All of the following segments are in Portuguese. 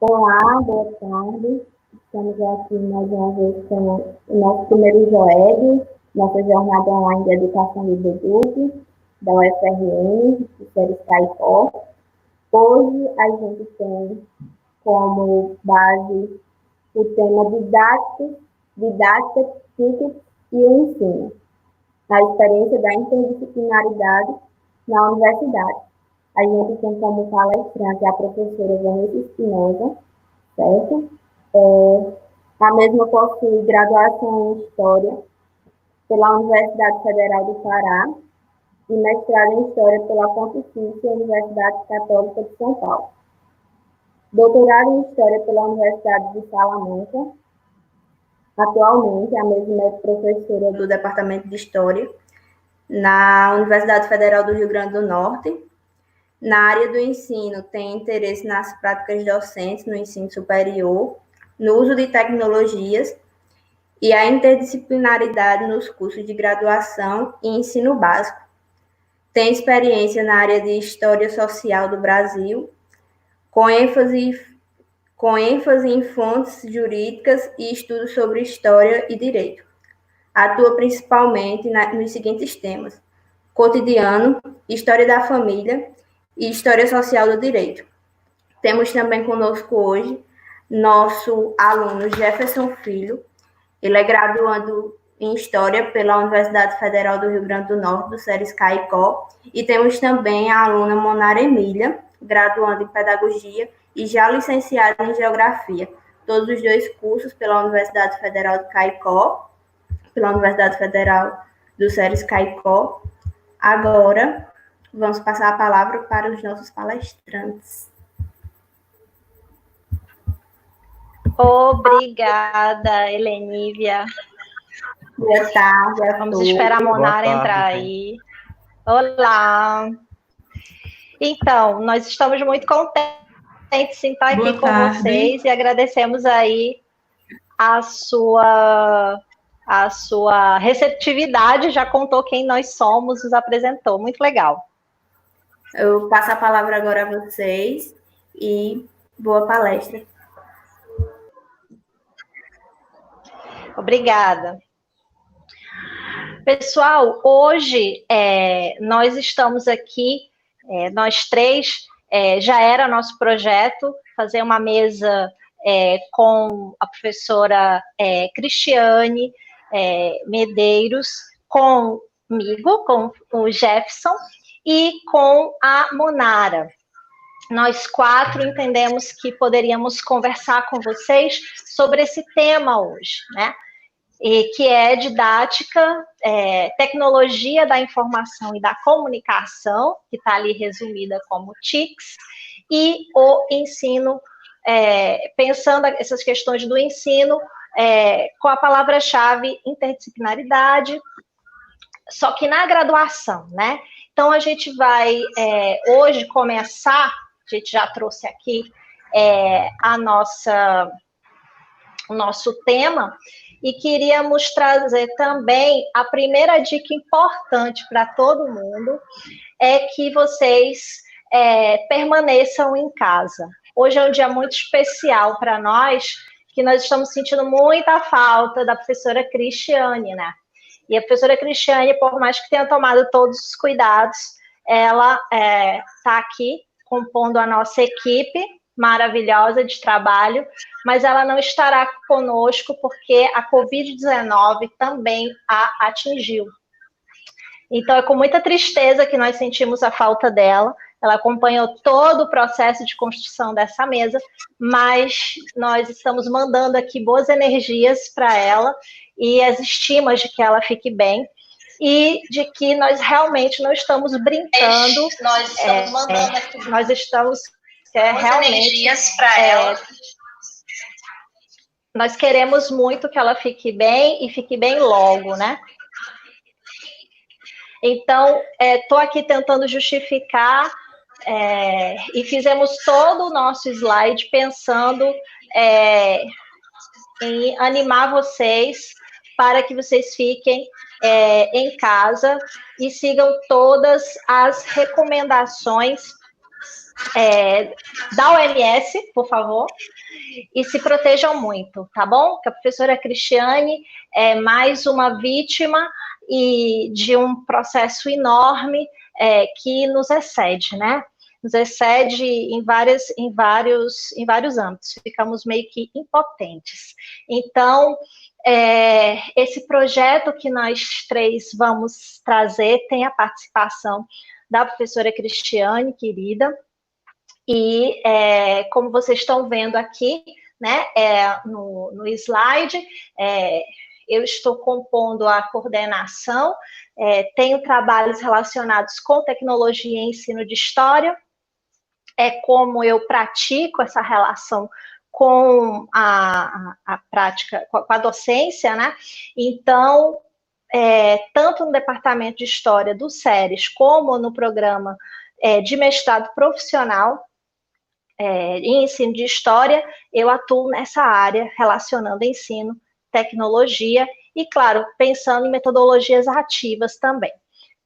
Olá, boa tarde. Estamos aqui mais uma vez com o nosso primeiro JOEG, nossa jornada online de educação de adultos, da UFRN, do Séries Caicó. Hoje a gente tem como base o tema didática, psíquica e o ensino, a experiência da interdisciplinaridade na universidade. A gente tem como palestrante a professora Vanessa Espinosa, certo? A mesma possui graduação em História pela Universidade Federal do Pará e mestrado em História pela Pontifícia Universidade Católica de São Paulo. Doutorado em História pela Universidade de Salamanca. Atualmente, a mesma é professora do Departamento de História na Universidade Federal do Rio Grande do Norte. Na área do ensino, tem interesse nas práticas docentes no ensino superior, no uso de tecnologias e a interdisciplinaridade nos cursos de graduação e ensino básico. Tem experiência na área de História Social do Brasil, com ênfase em fontes jurídicas e estudos sobre História e Direito. Atua principalmente nos seguintes temas: cotidiano, História da família e História Social do Direito. Temos também conosco hoje nosso aluno Jefferson Filho. Ele é graduando em História pela Universidade Federal do Rio Grande do Norte, do Séries Caicó. E temos também a aluna Monara Emília, graduando em Pedagogia e já licenciada em Geografia. Todos os dois cursos pela Universidade Federal de Caicó, pela Universidade Federal do Séries Caicó. Agora, vamos passar a palavra para os nossos palestrantes. Obrigada, Helenívia. Boa tarde. Vamos esperar a Monara entrar aí. Olá. Então, nós estamos muito contentes em estar aqui com vocês e agradecemos aí a sua receptividade, já contou quem nós somos, nos apresentou. Muito legal. Eu passo a palavra agora a vocês e boa palestra. Obrigada. Pessoal, hoje nós estamos aqui, nós três, já era nosso projeto fazer uma mesa com a professora Cristiane Medeiros, comigo, com o Jefferson e com a Monara. Nós quatro entendemos que poderíamos conversar com vocês sobre esse tema hoje, né? Que é didática, tecnologia da informação e da comunicação, que está ali resumida como TICs, e o ensino, pensando essas questões do ensino, com a palavra-chave interdisciplinaridade, só que na graduação, né? Então, a gente vai hoje começar, a gente já trouxe aqui o nosso tema, e queríamos trazer também a primeira dica importante para todo mundo, é que vocês permaneçam em casa. Hoje é um dia muito especial para nós, que nós estamos sentindo muita falta da professora Cristiane, né? E a professora Cristiane, por mais que tenha tomado todos os cuidados, ela está aqui compondo a nossa equipe maravilhosa de trabalho, mas ela não estará conosco porque a Covid-19 também a atingiu. Então, é com muita tristeza que nós sentimos a falta dela. Ela acompanhou todo o processo de construção dessa mesa, mas nós estamos mandando aqui boas energias para ela e as estimas de que ela fique bem e de que nós realmente não estamos brincando. Nós estamos realmente para ela. Nós queremos muito que ela fique bem e fique bem logo, né? Então, estou aqui tentando justificar e fizemos todo o nosso slide pensando em animar vocês para que vocês fiquem em casa e sigam todas as recomendações da OMS, por favor, e se protejam muito, tá bom? Que a professora Cristiane é mais uma vítima e de um processo enorme que nos excede, né? Nos excede em vários âmbitos, ficamos meio que impotentes. Então, esse projeto que nós três vamos trazer tem a participação da professora Cristiane, querida, e como vocês estão vendo aqui, né, no slide, eu estou compondo a coordenação, tenho trabalhos relacionados com tecnologia e ensino de história, como eu pratico essa relação com a prática, com a docência, né? Então, tanto no departamento de história do SERES, como no programa de mestrado profissional em ensino de história, eu atuo nessa área relacionando ensino, tecnologia e, claro, pensando em metodologias ativas também.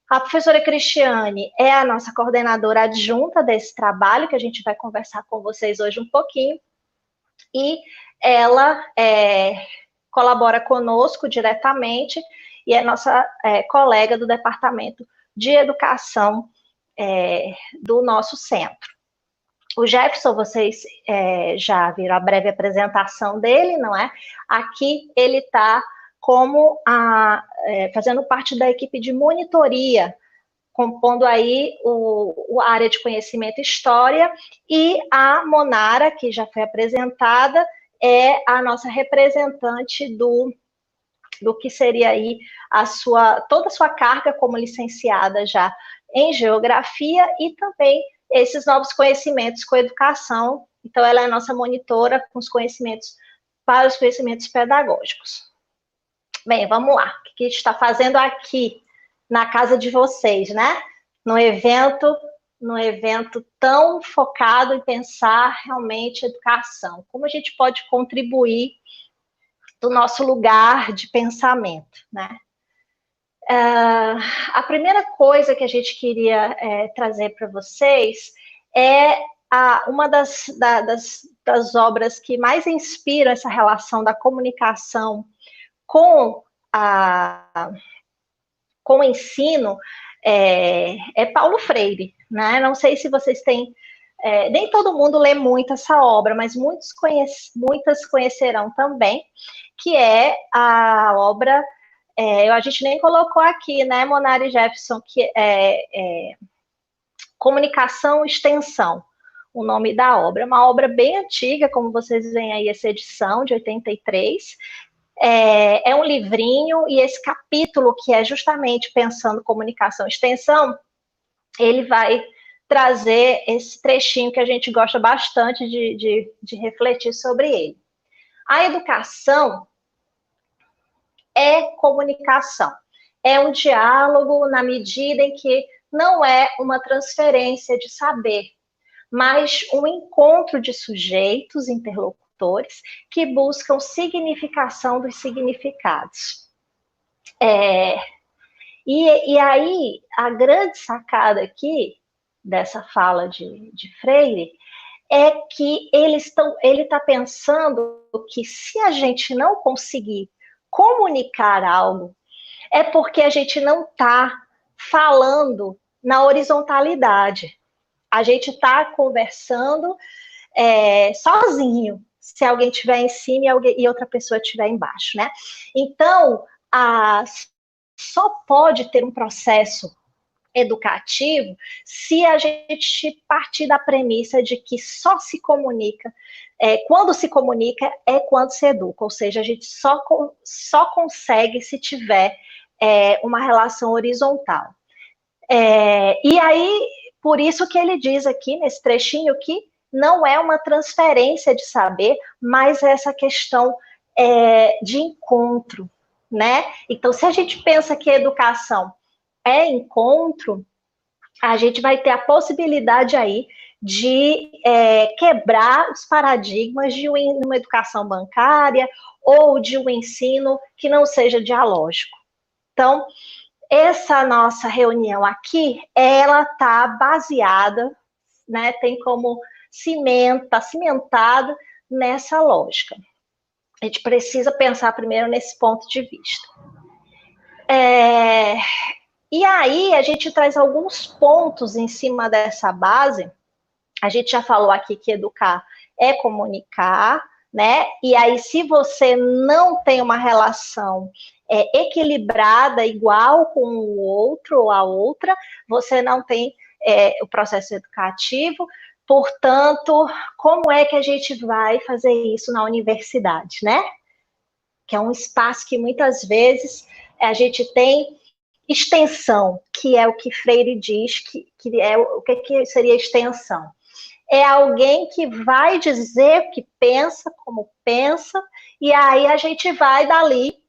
A professora Cristiane é a nossa coordenadora adjunta desse trabalho, que a gente vai conversar com vocês hoje um pouquinho, e ela colabora conosco diretamente e é nossa colega do Departamento de Educação do nosso centro. O Jefferson, vocês já viram a breve apresentação dele, não é? Aqui ele está como fazendo parte da equipe de monitoria, compondo aí a área de conhecimento e história, e a Monara, que já foi apresentada, é a nossa representante do que seria aí toda a sua carga como licenciada já em geografia e também esses novos conhecimentos com educação. Então, ela é a nossa monitora com os conhecimentos para os conhecimentos pedagógicos. Bem, vamos lá. O que a gente está fazendo aqui na casa de vocês, né? No evento tão focado em pensar realmente educação. Como a gente pode contribuir do nosso lugar de pensamento, né? A primeira coisa que a gente queria trazer para vocês é uma das obras que mais inspiram essa relação da comunicação com o ensino, é Paulo Freire, né? Não sei se vocês têm... nem todo mundo lê muito essa obra, mas muitas conhecerão também, que é a obra... a gente nem colocou aqui, né, Monara e Jefferson, que é Comunicação e Extensão, o nome da obra. É uma obra bem antiga, como vocês veem aí, essa edição de 83. É um livrinho, e esse capítulo, que é justamente pensando comunicação e extensão, ele vai trazer esse trechinho que a gente gosta bastante de refletir sobre ele. A educação é comunicação, é um diálogo na medida em que não é uma transferência de saber, mas um encontro de sujeitos, interlocutores, que buscam significação dos significados. E aí, a grande sacada aqui, dessa fala de Freire, é que ele está pensando que se a gente não conseguir comunicar algo, é porque a gente não está falando na horizontalidade. A gente está conversando sozinho, se alguém estiver em cima e outra pessoa estiver embaixo, né? Então, só pode ter um processo educativo se a gente partir da premissa de que só se comunica, quando se comunica é quando se educa, ou seja, a gente só consegue se tiver uma relação horizontal. E aí, por isso que ele diz aqui, nesse trechinho, que não é uma transferência de saber, mas essa questão de encontro, né? Então, se a gente pensa que a educação é encontro, a gente vai ter a possibilidade aí de quebrar os paradigmas de uma educação bancária ou de um ensino que não seja dialógico. Então, essa nossa reunião aqui, ela está baseada né, tem como tá cimentada nessa lógica. A gente precisa pensar primeiro nesse ponto de vista. E aí a gente traz alguns pontos em cima dessa base. A gente já falou aqui que educar é comunicar, né? E aí, se você não tem uma relação equilibrada, igual com o outro ou a outra, você não tem o processo educativo. Portanto, como é que a gente vai fazer isso na universidade, né? Que é um espaço que muitas vezes a gente tem extensão, que é o que Freire diz, que é o que seria extensão. É alguém que vai dizer o que pensa, como pensa, e aí a gente vai dali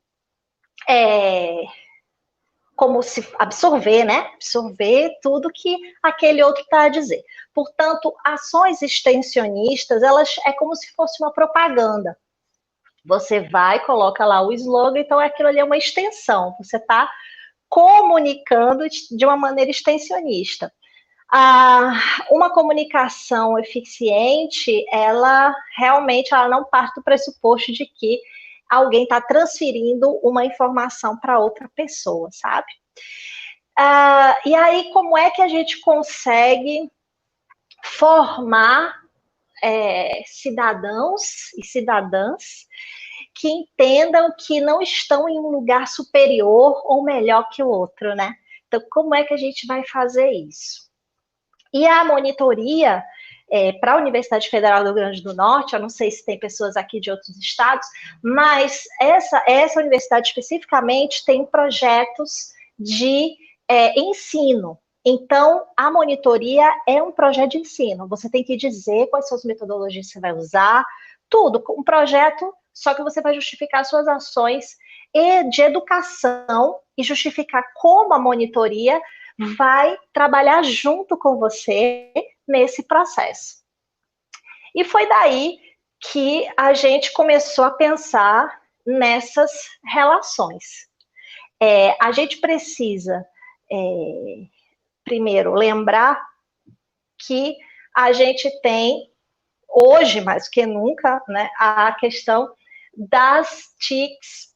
como se absorver, né? Absorver tudo que aquele outro está a dizer. Portanto, ações extensionistas, elas é como se fosse uma propaganda. Você vai, coloca lá o slogan, então aquilo ali é uma extensão. Você está comunicando de uma maneira extensionista. Uma comunicação eficiente, ela realmente não parte do pressuposto de que alguém está transferindo uma informação para outra pessoa, sabe? E aí, como é que a gente consegue formar cidadãos e cidadãs que entendam que não estão em um lugar superior ou melhor que o outro, né? Então, como é que a gente vai fazer isso? E a monitoria para a Universidade Federal do Rio Grande do Norte, eu não sei se tem pessoas aqui de outros estados, mas essa universidade especificamente tem projetos de ensino. Então, a monitoria é um projeto de ensino. Você tem que dizer quais são as metodologias que você vai usar, tudo. Um projeto, só que você vai justificar suas ações de educação e justificar como a monitoria vai trabalhar junto com você nesse processo. E foi daí que a gente começou a pensar nessas relações. A gente precisa, primeiro, lembrar que a gente tem, hoje mais do que nunca, né, a questão das TICs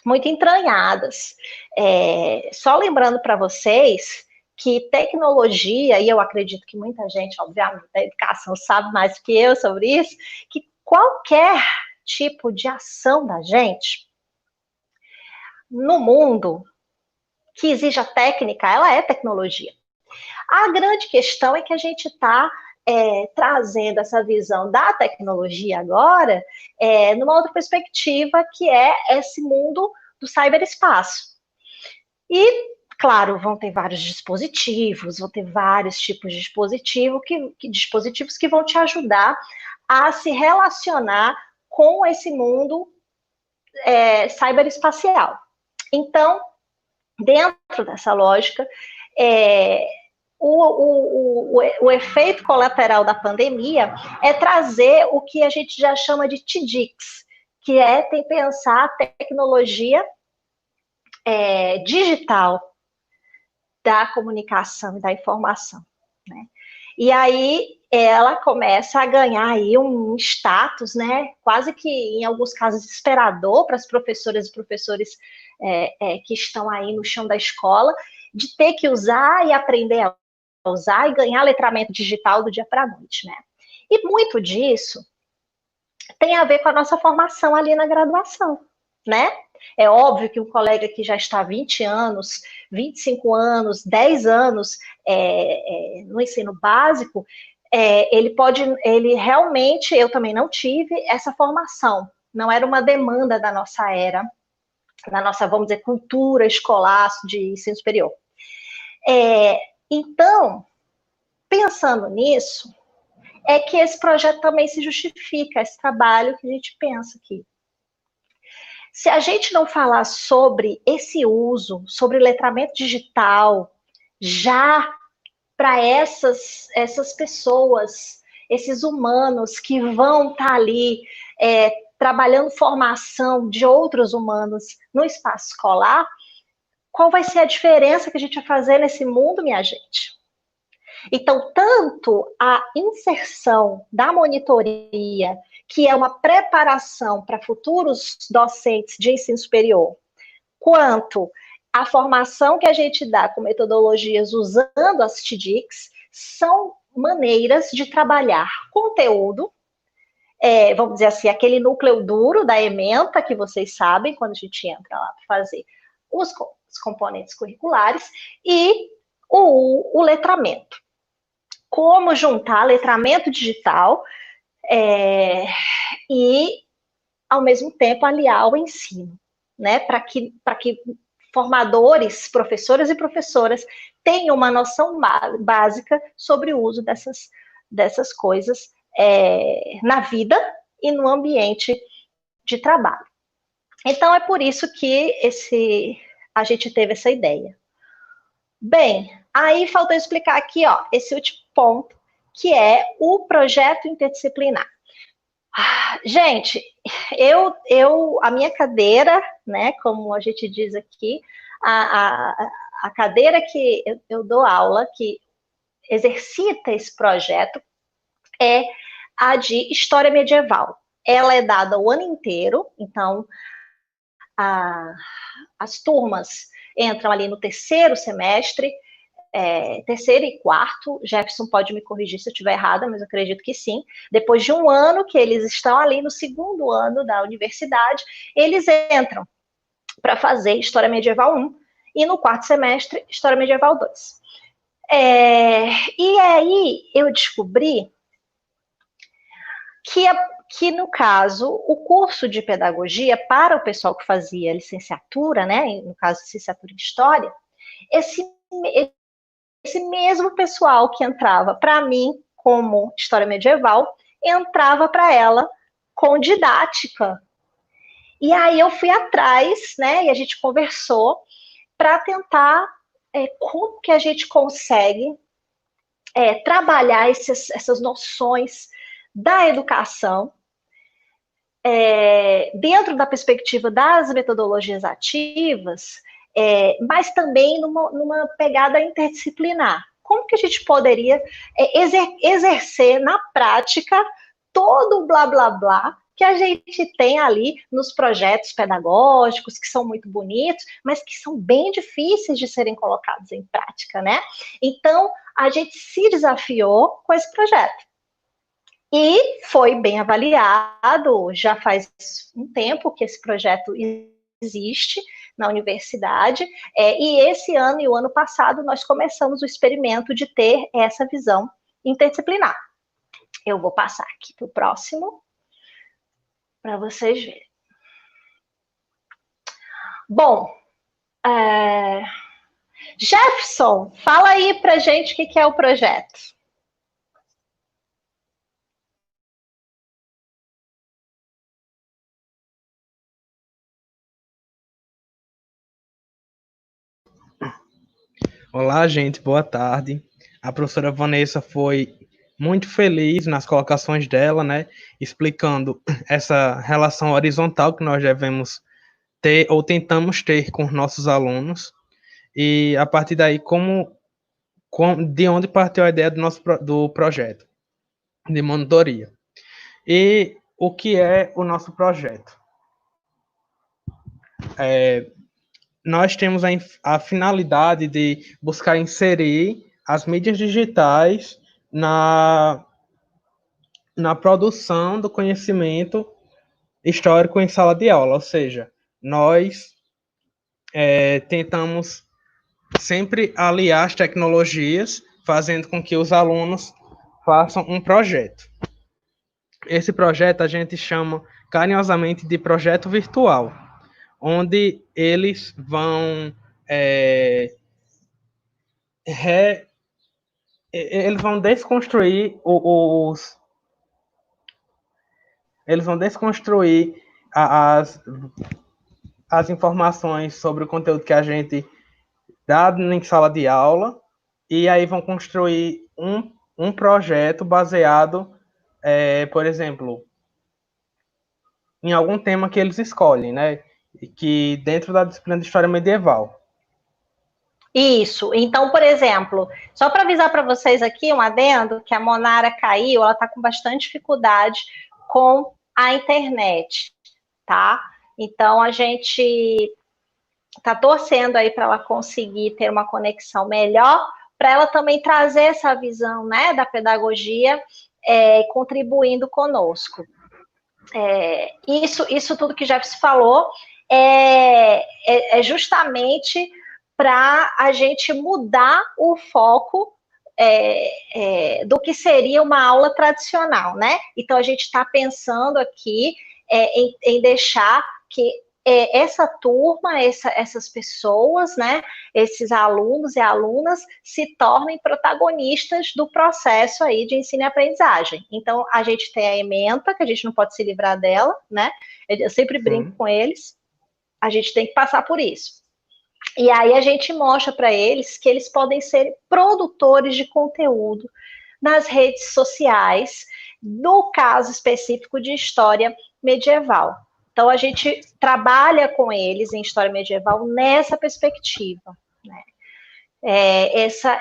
muito entranhadas. Só lembrando para vocês que tecnologia, e eu acredito que muita gente, obviamente, da educação sabe mais do que eu sobre isso, que qualquer tipo de ação da gente no mundo que exija técnica, ela é tecnologia. A grande questão é que a gente está trazendo essa visão da tecnologia agora numa outra perspectiva, que é esse mundo do cyberespaço. E, claro, vão ter vários dispositivos, vão ter vários tipos de dispositivos que vão te ajudar a se relacionar com esse mundo cyberespacial. Então, dentro dessa lógica, o efeito colateral da pandemia é trazer o que a gente já chama de TDICs, que tem pensar a tecnologia digital da comunicação e da informação, né? E aí ela começa a ganhar aí um status, né, quase que em alguns casos desesperador para as professoras e professores que estão aí no chão da escola, de ter que usar e aprender a usar e ganhar letramento digital do dia para a noite, né? E muito disso tem a ver com a nossa formação ali na graduação, né? É óbvio que um colega que já está há 20 anos, 25 anos, 10 anos no ensino básico, ele realmente, eu também não tive essa formação, não era uma demanda da nossa era, da nossa, vamos dizer, cultura escolar de ensino superior. Então, pensando nisso, é que esse projeto também se justifica, esse trabalho que a gente pensa aqui. Se a gente não falar sobre esse uso, sobre letramento digital, já para essas pessoas, esses humanos que vão estar ali trabalhando formação de outros humanos no espaço escolar, qual vai ser a diferença que a gente vai fazer nesse mundo, minha gente? Então, tanto a inserção da monitoria, que é uma preparação para futuros docentes de ensino superior, quanto a formação que a gente dá com metodologias usando as TDICs, são maneiras de trabalhar conteúdo, vamos dizer assim, aquele núcleo duro da ementa, que vocês sabem, quando a gente entra lá para fazer os componentes curriculares, e o letramento. Como juntar letramento digital e, ao mesmo tempo, aliar ao ensino, né? Para que formadores, professoras e professoras tenham uma noção básica sobre o uso dessas coisas na vida e no ambiente de trabalho. Então, é por isso que a gente teve essa ideia. Bem, aí faltou explicar aqui, ó, esse último ponto, que é o projeto interdisciplinar. Gente, a minha cadeira, né, como a gente diz aqui, a cadeira que eu dou aula, que exercita esse projeto, é a de História Medieval. Ela é dada o ano inteiro, então as turmas entram ali no terceiro semestre, terceiro e quarto, Jefferson pode me corrigir se eu estiver errada, mas eu acredito que sim. Depois de um ano que eles estão ali no segundo ano da universidade, eles entram para fazer História Medieval 1 e no quarto semestre, História Medieval 2. E aí eu descobri que, no caso, o curso de pedagogia, para o pessoal que fazia licenciatura, né, no caso, licenciatura em História, esse mesmo pessoal que entrava para mim como História Medieval, entrava para ela com didática. E aí eu fui atrás, né, e a gente conversou para tentar como que a gente consegue trabalhar essas noções da educação dentro da perspectiva das metodologias ativas, mas também numa pegada interdisciplinar. Como que a gente poderia exercer na prática todo o blá blá blá que a gente tem ali nos projetos pedagógicos, que são muito bonitos, mas que são bem difíceis de serem colocados em prática, né? Então, a gente se desafiou com esse projeto. E foi bem avaliado, já faz um tempo que esse projeto existe na universidade, e esse ano e o ano passado nós começamos o experimento de ter essa visão interdisciplinar. Eu vou passar aqui para o próximo, para vocês verem. Bom, Jefferson, fala aí para a gente o que é o projeto. Olá, gente, boa tarde. A professora Vanessa foi muito feliz nas colocações dela, né, explicando essa relação horizontal que nós devemos ter ou tentamos ter com nossos alunos, e a partir daí de onde partiu a ideia do projeto de monitoria. E o que é o nosso projeto? Nós temos a finalidade de buscar inserir as mídias digitais na produção do conhecimento histórico em sala de aula, ou seja, nós tentamos sempre aliar as tecnologias, fazendo com que os alunos façam um projeto. Esse projeto a gente chama carinhosamente de projeto virtual, onde eles vão eles vão desconstruir as informações sobre o conteúdo que a gente dá em sala de aula, e aí vão construir um projeto baseado, por exemplo, em algum tema que eles escolhem, né? Que dentro da disciplina de História Medieval. Isso. Então, por exemplo, só para avisar para vocês aqui, um adendo, que a Monara caiu, ela está com bastante dificuldade com a internet, tá? Então, a gente está torcendo aí para ela conseguir ter uma conexão melhor, para ela também trazer essa visão, né, da pedagogia, contribuindo conosco. Isso tudo que Jefferson falou é justamente para a gente mudar o foco do que seria uma aula tradicional, né? Então, a gente está pensando aqui em deixar que essa turma, essas pessoas, né, esses alunos e alunas se tornem protagonistas do processo aí de ensino e aprendizagem. Então, a gente tem a ementa, que a gente não pode se livrar dela, né? Eu sempre brinco com eles, a gente tem que passar por isso. E aí a gente mostra para eles que eles podem ser produtores de conteúdo nas redes sociais, no caso específico de história medieval. Então, a gente trabalha com eles em história medieval nessa perspectiva, né? Essa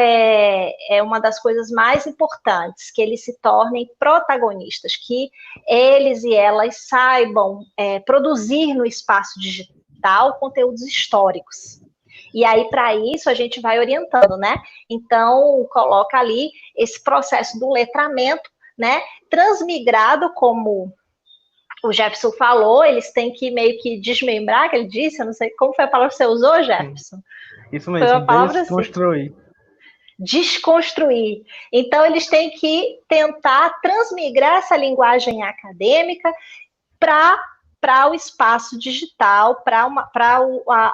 é uma das coisas mais importantes, que eles se tornem protagonistas, que eles e elas saibam produzir no espaço digital conteúdos históricos. E aí, para isso, a gente vai orientando, né? Então, coloca ali esse processo do letramento, né? Transmigrado, como o Jefferson falou, eles têm que meio que desmembrar, que ele disse, eu não sei, como foi a palavra que você usou, Jefferson? Isso mesmo, foi uma palavra desconstruir. Assim. Desconstruir. Então, eles têm que tentar transmigrar essa linguagem acadêmica para o espaço digital, para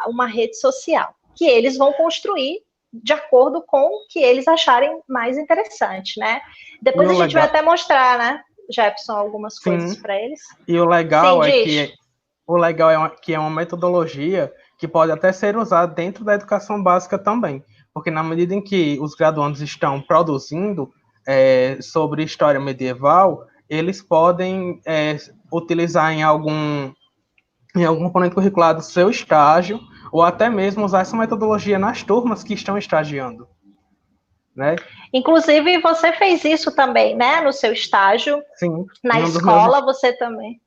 uma rede social, que eles vão construir de acordo com o que eles acharem mais interessante, né? Depois a gente vai até mostrar, né, Jefferson, algumas coisas para eles. E o legal que é uma metodologia que pode até ser usada dentro da educação básica também, porque na medida em que os graduandos estão produzindo sobre história medieval, eles podem utilizar em algum componente curricular do seu estágio, ou até mesmo usar essa metodologia nas turmas que estão estagiando. Né? Inclusive, você fez isso também, né? No seu estágio. Sim. Na escola, você também.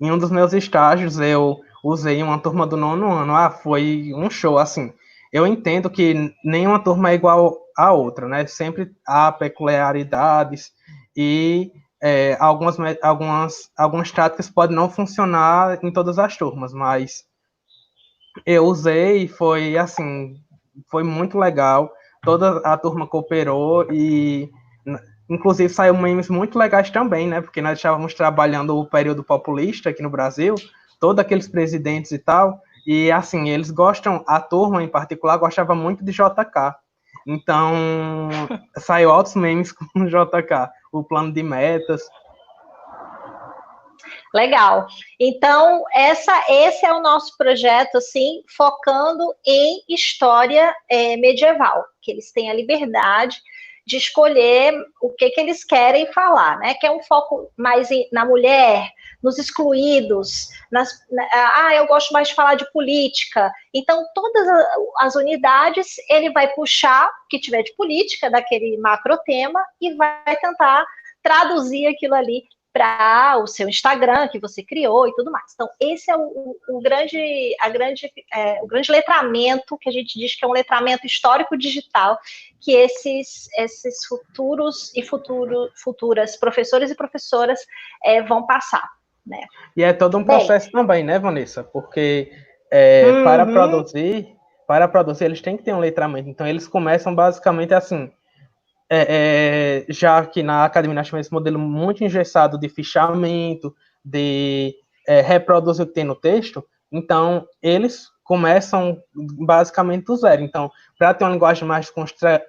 Em um dos meus estágios, eu usei uma turma do 9º ano. Foi um show, assim. Eu entendo que nenhuma turma é igual à outra, né? Sempre há peculiaridades e algumas táticas podem não funcionar em todas as turmas, mas eu usei, foi assim, foi muito legal. Toda a turma cooperou e, inclusive, saiu memes muito legais também, né? Porque nós estávamos trabalhando o período populista aqui no Brasil, todos aqueles presidentes e tal, e, assim, eles gostam, a turma em particular gostava muito de JK. Então, saiu altos memes com o JK, o plano de metas. Legal. Então, esse é o nosso projeto, assim, focando em história medieval, que eles têm a liberdade de escolher o que eles querem falar, né? Que é um foco mais na mulher, nos excluídos, eu gosto mais de falar de política. Então, todas as unidades, ele vai puxar o que tiver de política, daquele macro tema, e vai tentar traduzir aquilo ali para o seu Instagram que você criou e tudo mais. Então, esse é o grande letramento, que a gente diz que é um letramento histórico digital, que esses futuros e futuras professores e professoras vão passar. Né? E é todo um processo também, né, Vanessa? Porque para produzir, eles têm que ter um letramento. Então, eles começam basicamente assim, já que na academia nós temos esse modelo muito engessado de fichamento, de reproduzir o que tem no texto, então eles começam basicamente do zero. Então, para ter uma linguagem mais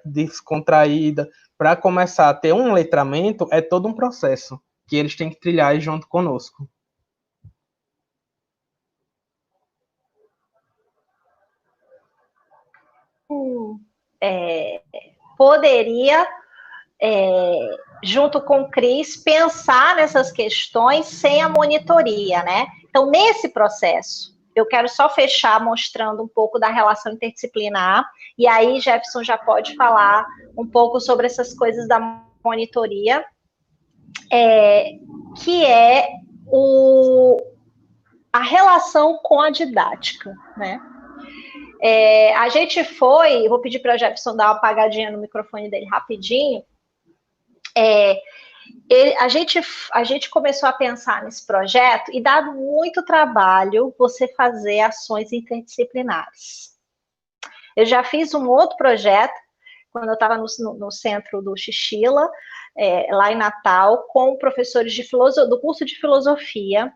descontraída, para começar a ter um letramento, é todo um processo que eles têm que trilhar junto conosco. Poderia, junto com o Cris, pensar nessas questões sem a monitoria, né? Então, nesse processo eu quero só fechar mostrando um pouco da relação interdisciplinar, e aí Jefferson já pode falar um pouco sobre essas coisas da monitoria, que é a relação com a didática, né? A gente vou pedir para o Jefferson dar uma apagadinha no microfone dele rapidinho. A gente começou a pensar nesse projeto e dá muito trabalho você fazer ações interdisciplinares. Eu já fiz um outro projeto, quando eu estava no centro do Xixila, lá em Natal, com professores do curso de filosofia,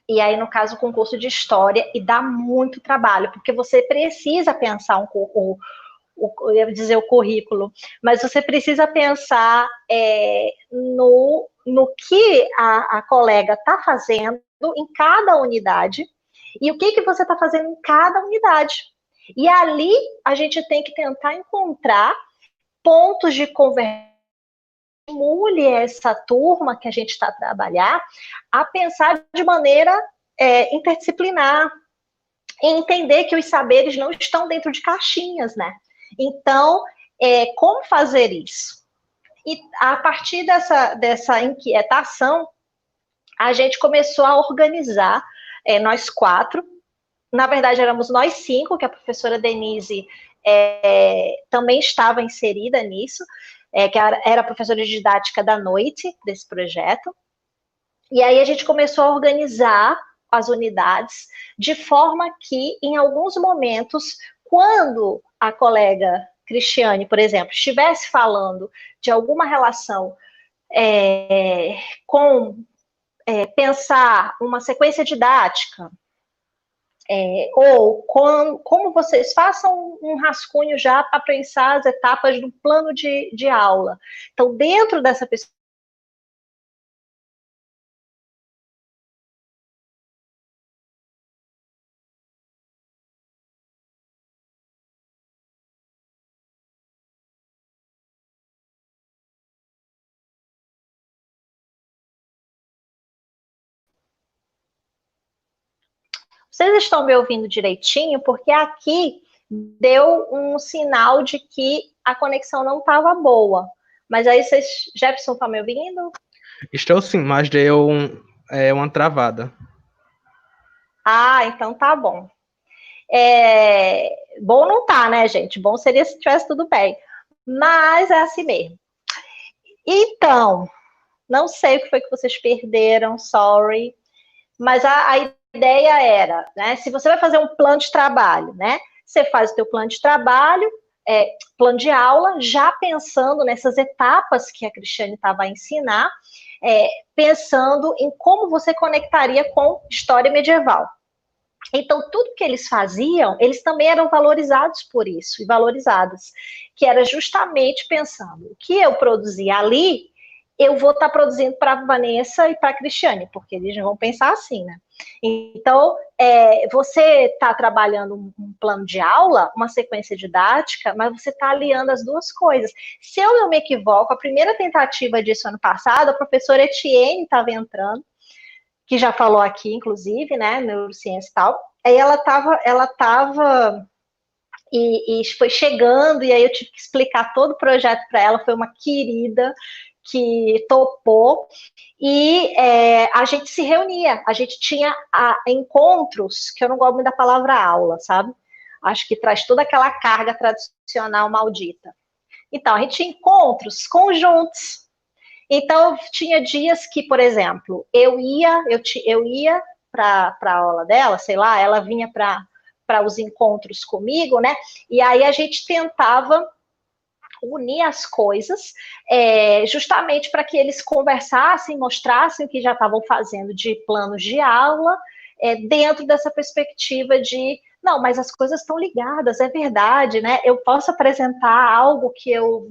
e aí, no caso, com o curso de história, e dá muito trabalho, porque você precisa pensar eu ia dizer o currículo, mas você precisa pensar no que a colega está fazendo em cada unidade, e o que você está fazendo em cada unidade. E ali, a gente tem que tentar encontrar pontos de conversa, estimule essa turma que a gente está a trabalhar a pensar de maneira interdisciplinar, e entender que os saberes não estão dentro de caixinhas, né? Então, como fazer isso? E a partir dessa inquietação, a gente começou a organizar, nós 4, na verdade éramos nós 5, que a professora Denise também estava inserida nisso, que era professora de didática da noite desse projeto, e aí a gente começou a organizar as unidades de forma que, em alguns momentos, quando a colega Cristiane, por exemplo, estivesse falando de alguma relação com pensar uma sequência didática, ou como vocês façam um rascunho já para pensar as etapas do plano de aula. Então, dentro dessa pesquisa, vocês estão me ouvindo direitinho? Porque aqui deu um sinal de que a conexão não estava boa. Mas aí Jefferson, está me ouvindo? Estou sim, mas deu uma travada. Ah, então tá bom. Bom não tá, né, gente? Bom seria se tivesse tudo bem. Mas é assim mesmo. Então, não sei o que foi que vocês perderam, sorry. Mas a ideia era, né? Se você vai fazer um plano de trabalho, né? Você faz o teu plano de trabalho, plano de aula, já pensando nessas etapas que a Cristiane estava a ensinar, pensando em como você conectaria com história medieval. Então, tudo que eles faziam, eles também eram valorizados por isso, e valorizadas, que era justamente pensando, o que eu produzia ali, eu vou estar produzindo para a Vanessa e para a Cristiane, porque eles vão pensar assim, né? Então, você está trabalhando um plano de aula, uma sequência didática, mas você está aliando as duas coisas. Se eu não me equivoco, a primeira tentativa disso ano passado, a professora Etienne estava entrando, que já falou aqui, inclusive, né, neurociência e tal, aí ela estava e foi chegando, e aí eu tive que explicar todo o projeto para ela, foi uma querida que topou, e a gente se reunia, a gente tinha encontros, que eu não gosto muito da palavra aula, sabe? Acho que traz toda aquela carga tradicional maldita. Então, a gente tinha encontros conjuntos. Então, tinha dias que, por exemplo, eu ia para a aula dela, sei lá, ela vinha para os encontros comigo, né? E aí a gente tentava unir as coisas, justamente para que eles conversassem, mostrassem o que já estavam fazendo de planos de aula, dentro dessa perspectiva de, não, mas as coisas estão ligadas, é verdade, né? Eu posso apresentar algo que eu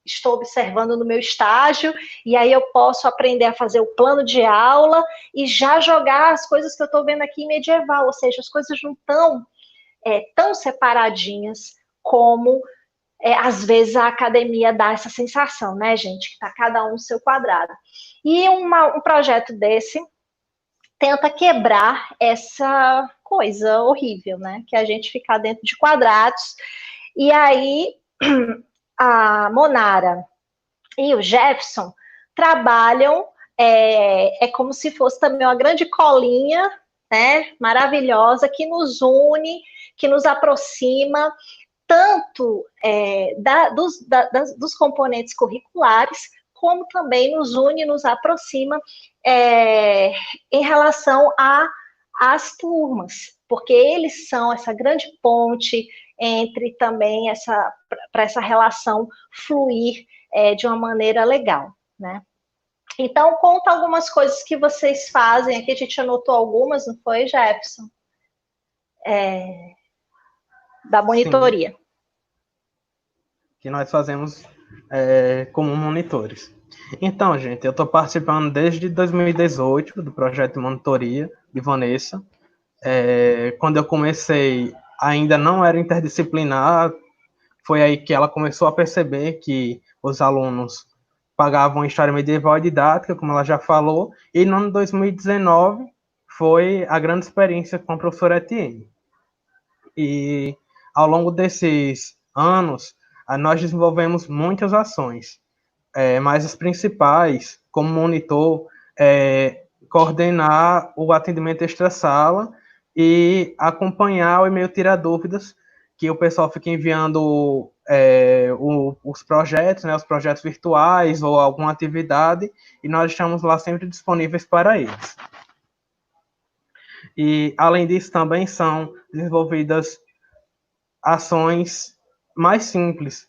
estou observando no meu estágio, e aí eu posso aprender a fazer o plano de aula e já jogar as coisas que eu estou vendo aqui em medieval, ou seja, as coisas não estão tão separadinhas como às vezes a academia dá essa sensação, né, gente, que está cada um no seu quadrado. E um projeto desse tenta quebrar essa coisa horrível, né? Que é a gente ficar dentro de quadrados. E aí, a Monara e o Jefferson trabalham, como se fosse também uma grande colinha, né, maravilhosa, que nos une, que nos aproxima, tanto dos componentes curriculares, como também nos une, nos aproxima em relação às turmas, porque eles são essa grande ponte entre também para essa relação fluir de uma maneira legal, né? Então, conta algumas coisas que vocês fazem. Aqui a gente anotou algumas, não foi, Jefferson? Da monitoria. Sim, que nós fazemos como monitores. Então, gente, eu estou participando desde 2018 do projeto de monitoria de Vanessa. Quando eu comecei, ainda não era interdisciplinar, foi aí que ela começou a perceber que os alunos pagavam história medieval e didática, como ela já falou, e no ano de 2019 foi a grande experiência com a professora Etienne. E ao longo desses anos, nós desenvolvemos muitas ações, mas as principais, como monitor, coordenar o atendimento extra-sala e acompanhar o e-mail tirar dúvidas, que o pessoal fica enviando os projetos, né, os projetos virtuais ou alguma atividade, e nós estamos lá sempre disponíveis para eles. E, além disso, também são desenvolvidas ações mais simples,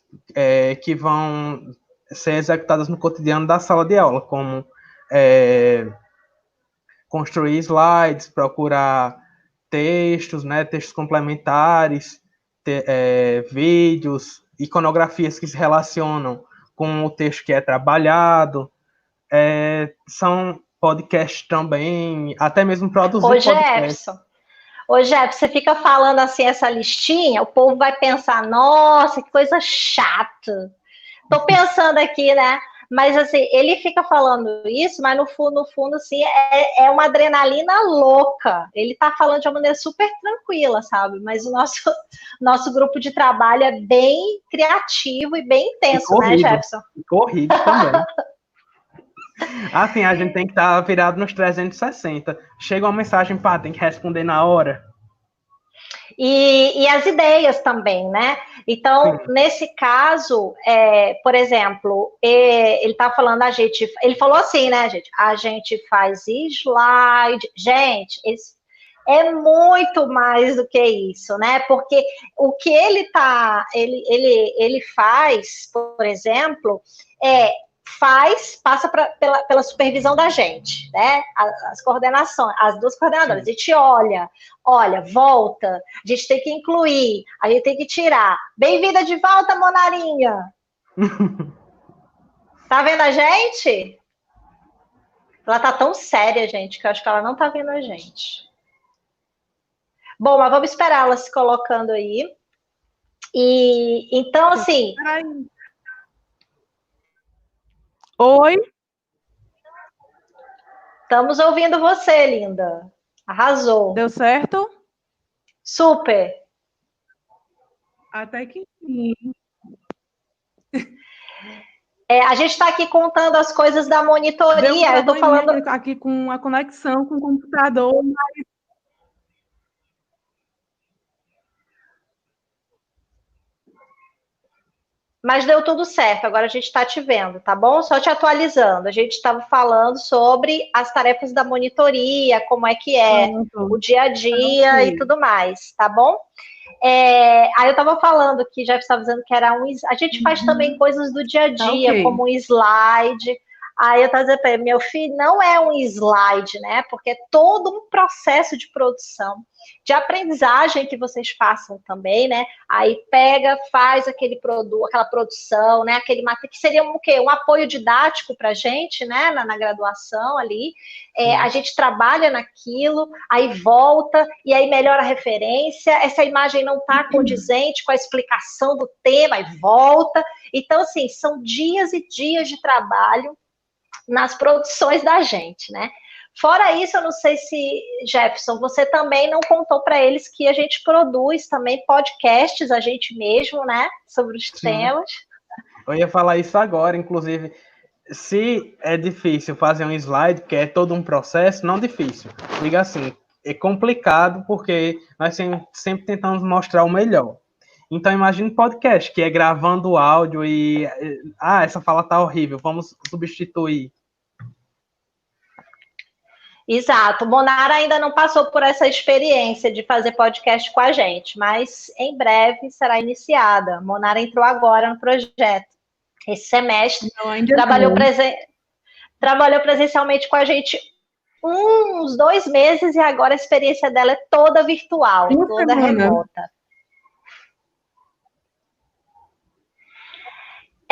que vão ser executadas no cotidiano da sala de aula, como construir slides, procurar textos, né, textos complementares, vídeos, iconografias que se relacionam com o texto que é trabalhado, são podcasts também, até mesmo produzir podcasts. Ô, Jefferson, você fica falando assim essa listinha, o povo vai pensar, nossa, que coisa chata. Tô pensando aqui, né? Mas assim, ele fica falando isso, mas no fundo, assim, é uma adrenalina louca. Ele tá falando de uma maneira super tranquila, sabe? Mas o nosso grupo de trabalho é bem criativo e bem intenso, né, Jefferson? Corrido também. Assim, a gente tem que estar virado nos 360. Chega uma mensagem, pá, tem que responder na hora. E as ideias também, né? Então, nesse caso, por exemplo, ele tá falando, ele falou assim, né, gente? A gente faz slide. Gente, é muito mais do que isso, né? Porque o que ele faz, por exemplo, passa pela supervisão da gente, né? As coordenações, as duas coordenadoras. A gente olha, volta, a gente tem que incluir, a gente tem que tirar. Bem-vinda de volta, Monarinha! Tá vendo a gente? Ela tá tão séria, gente, que eu acho que ela não tá vendo a gente. Bom, mas vamos esperar ela se colocando aí. E então, assim. Oi. Estamos ouvindo você, linda. Arrasou. Deu certo? Super. Até que sim. A gente está aqui contando as coisas da monitoria. Eu estou falando aqui com a conexão com o computador, mas deu tudo certo, agora a gente está te vendo, tá bom? Só te atualizando, a gente estava falando sobre as tarefas da monitoria, como é que o dia a dia e tudo mais, tá bom? Aí eu estava falando que já estava dizendo que era a gente faz também coisas do dia a dia, como um slide. Aí eu estava dizendo para ele, meu filho, não é um slide, né? Porque é todo um processo de produção, de aprendizagem que vocês passam também, né? Aí pega, faz aquela produção, né? Aquele material que seria o quê? Um apoio didático para a gente, né? Na graduação ali. A gente trabalha naquilo, aí volta, e aí melhora a referência. Essa imagem não está condizente com a explicação do tema, e volta. Então, assim, são dias e dias de trabalho nas produções da gente, né? Fora isso, eu não sei se, Jefferson, você também não contou para eles que a gente produz também podcasts, a gente mesmo, né, sobre os Sim. temas. Eu ia falar isso agora, inclusive, se é difícil fazer um slide, porque é todo um processo, não difícil. Diga assim, é complicado porque nós sempre tentamos mostrar o melhor. Então, imagine podcast, que é gravando áudio e... essa fala tá horrível, vamos substituir. Exato. Monara ainda não passou por essa experiência de fazer podcast com a gente, mas em breve será iniciada. Monara entrou agora no projeto. Esse semestre, trabalhou presencialmente com a gente uns 2 meses e agora a experiência dela é toda virtual, toda remota.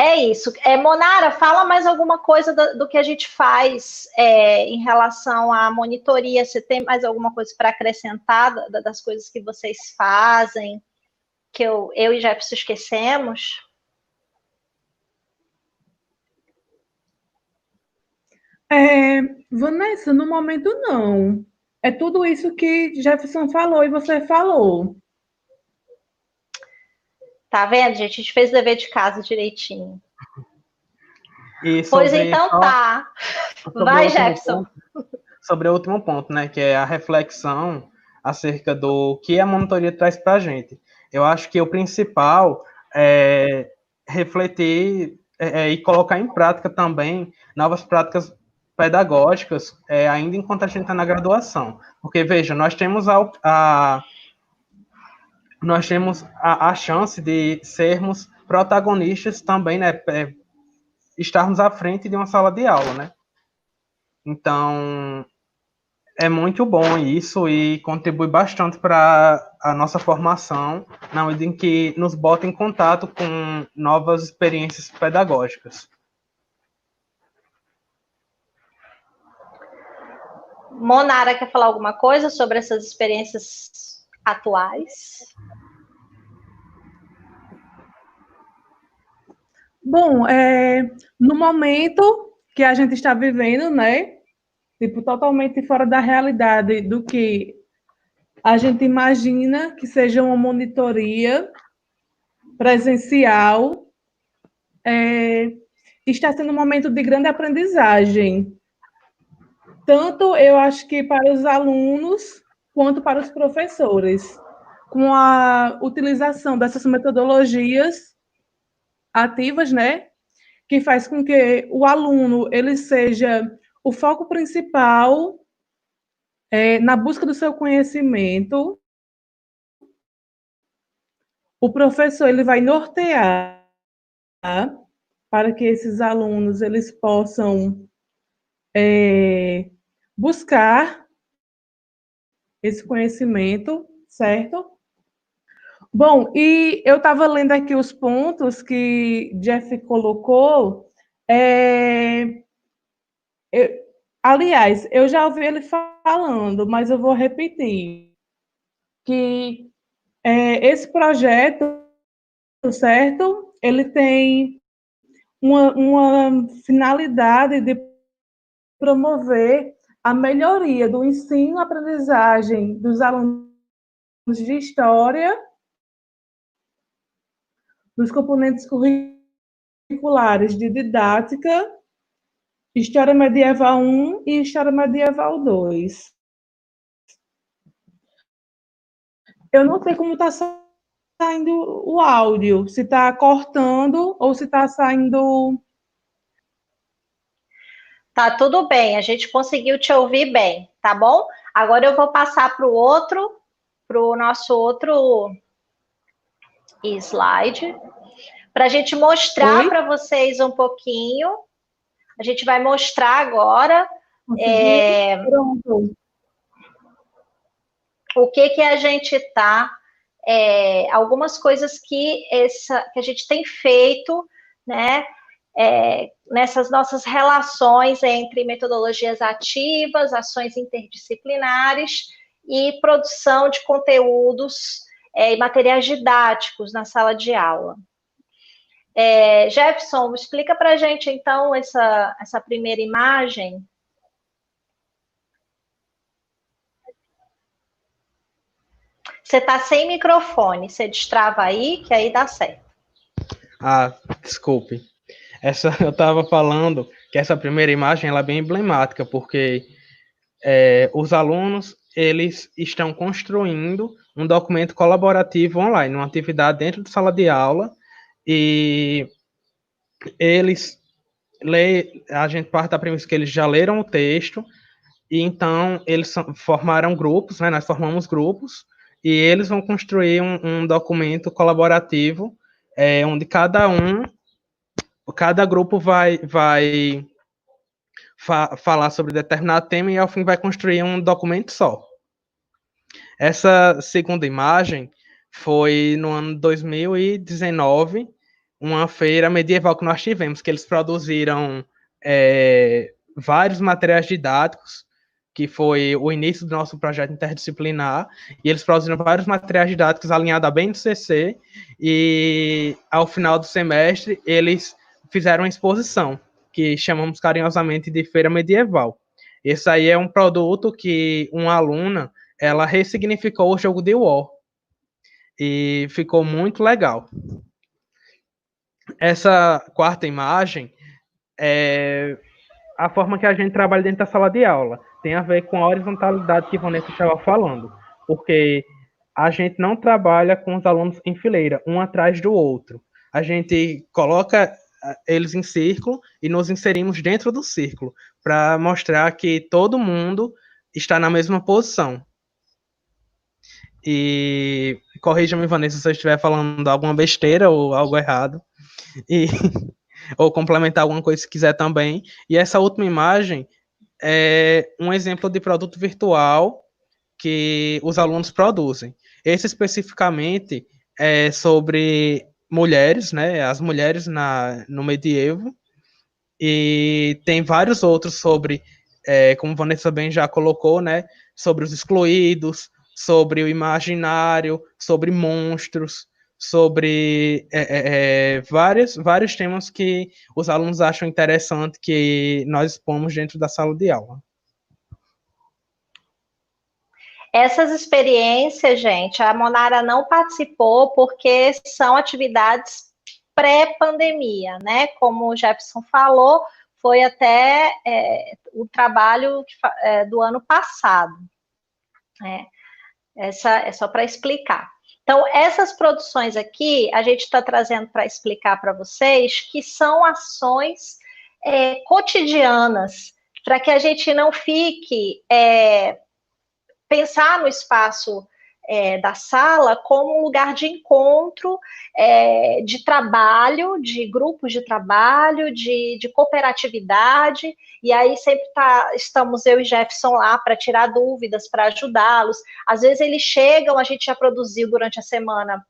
É isso. Monara, fala mais alguma coisa do que a gente faz em relação à monitoria. Você tem mais alguma coisa para acrescentar das coisas que vocês fazem, que eu e Jefferson esquecemos? Vanessa, no momento não. É tudo isso que Jefferson falou e você falou. Tá vendo, gente? A gente fez o dever de casa direitinho. Pois então tá. Vai, Jefferson. Sobre o último ponto, né? Que é a reflexão acerca do que a monitoria traz para a gente. Eu acho que o principal é refletir e colocar em prática também novas práticas pedagógicas, ainda enquanto a gente está na graduação. Porque, veja, nós temos a chance de sermos protagonistas também, né? Estarmos à frente de uma sala de aula, né? Então, é muito bom isso e contribui bastante para a nossa formação, na medida em que nos bota em contato com novas experiências pedagógicas. Monara quer falar alguma coisa sobre essas experiências atuais? Bom, no momento que a gente está vivendo, né? Tipo, totalmente fora da realidade do que a gente imagina que seja uma monitoria presencial, está sendo um momento de grande aprendizagem. Tanto eu acho que para os alunos quanto para os professores, com a utilização dessas metodologias ativas, né, que faz com que o aluno ele seja o foco principal na busca do seu conhecimento. O professor ele vai nortear para que esses alunos eles possam buscar esse conhecimento, certo? Bom, e eu estava lendo aqui os pontos que Jeff colocou. Aliás, eu já ouvi ele falando, mas eu vou repetir que esse projeto, certo? Ele tem uma finalidade de promover a melhoria do ensino-aprendizagem dos alunos de história, dos componentes curriculares de didática, História Medieval 1 e História Medieval 2. Eu não sei como está saindo o áudio, se está cortando ou se está saindo. Tá tudo bem, a gente conseguiu te ouvir bem, tá bom? Agora eu vou passar para o nosso outro slide, para a gente mostrar para vocês um pouquinho. A gente vai mostrar agora o que a gente está, algumas coisas que a gente tem feito, né? Nessas nossas relações entre metodologias ativas, ações interdisciplinares e produção de conteúdos e materiais didáticos na sala de aula. Jefferson, explica para a gente, então, essa primeira imagem. Você está sem microfone, você destrava aí, que aí dá certo. Ah, desculpe. Eu estava falando que essa primeira imagem ela é bem emblemática, porque os alunos eles estão construindo um documento colaborativo online, uma atividade dentro da sala de aula, e eles a gente parte da premissa que eles já leram o texto, e então eles formaram grupos, né? Nós formamos grupos, e eles vão construir um documento colaborativo, onde cada grupo vai falar sobre determinado tema e ao fim vai construir um documento só. Essa segunda imagem foi no ano 2019, uma feira medieval que nós tivemos, que eles produziram vários materiais didáticos, que foi o início do nosso projeto interdisciplinar, e eles produziram vários materiais didáticos alinhados à BNCC, e ao final do semestre eles fizeram uma exposição, que chamamos carinhosamente de Feira Medieval. Esse aí é um produto que uma aluna, ela ressignificou o jogo de War, e ficou muito legal. Essa quarta imagem é a forma que a gente trabalha dentro da sala de aula. Tem a ver com a horizontalidade que Vanessa estava falando, porque a gente não trabalha com os alunos em fileira, um atrás do outro. A gente coloca eles em círculo e nos inserimos dentro do círculo, para mostrar que todo mundo está na mesma posição. E corrija-me, Vanessa, se eu estiver falando alguma besteira ou algo errado. Ou complementar alguma coisa se quiser também. E essa última imagem é um exemplo de produto virtual que os alunos produzem. Esse especificamente é sobre mulheres, né? As mulheres no medievo. E tem vários outros sobre, como Vanessa bem já colocou, né? Sobre os excluídos, sobre o imaginário, sobre monstros, sobre vários temas que os alunos acham interessante que nós expomos dentro da sala de aula. Essas experiências, gente, a Monara não participou porque são atividades pré-pandemia, né? Como o Jefferson falou, foi até o trabalho do ano passado. Essa é só para explicar. Então, essas produções aqui, a gente está trazendo para explicar para vocês que são ações cotidianas, para que a gente não fique pensar no espaço da sala como um lugar de encontro, de trabalho, de grupos de trabalho, de cooperatividade, e aí sempre estamos eu e Jefferson lá para tirar dúvidas, para ajudá-los. Às vezes eles chegam, a gente já produziu durante a semana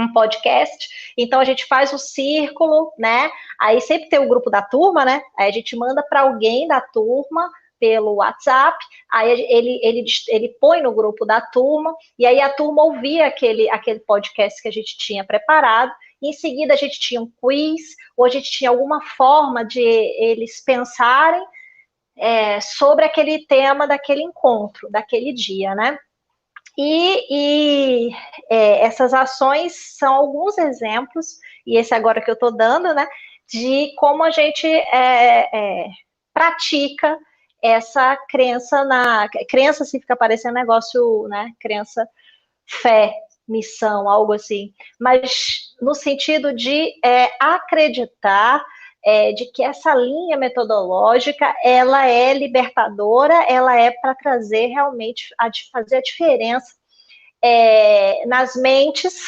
um podcast, então a gente faz o círculo, né? Aí sempre tem o grupo da turma, né? Aí a gente manda para alguém da turma pelo WhatsApp, aí ele põe no grupo da turma, e aí a turma ouvia aquele podcast que a gente tinha preparado, e em seguida a gente tinha um quiz, ou a gente tinha alguma forma de eles pensarem sobre aquele tema daquele encontro, daquele dia, né? E essas ações são alguns exemplos, e esse agora que eu estou dando, né, de como a gente pratica essa crença crença se fica parecendo negócio, né, crença, fé, missão, algo assim, mas no sentido de acreditar de que essa linha metodológica, ela é libertadora, ela é para trazer realmente, fazer a diferença nas mentes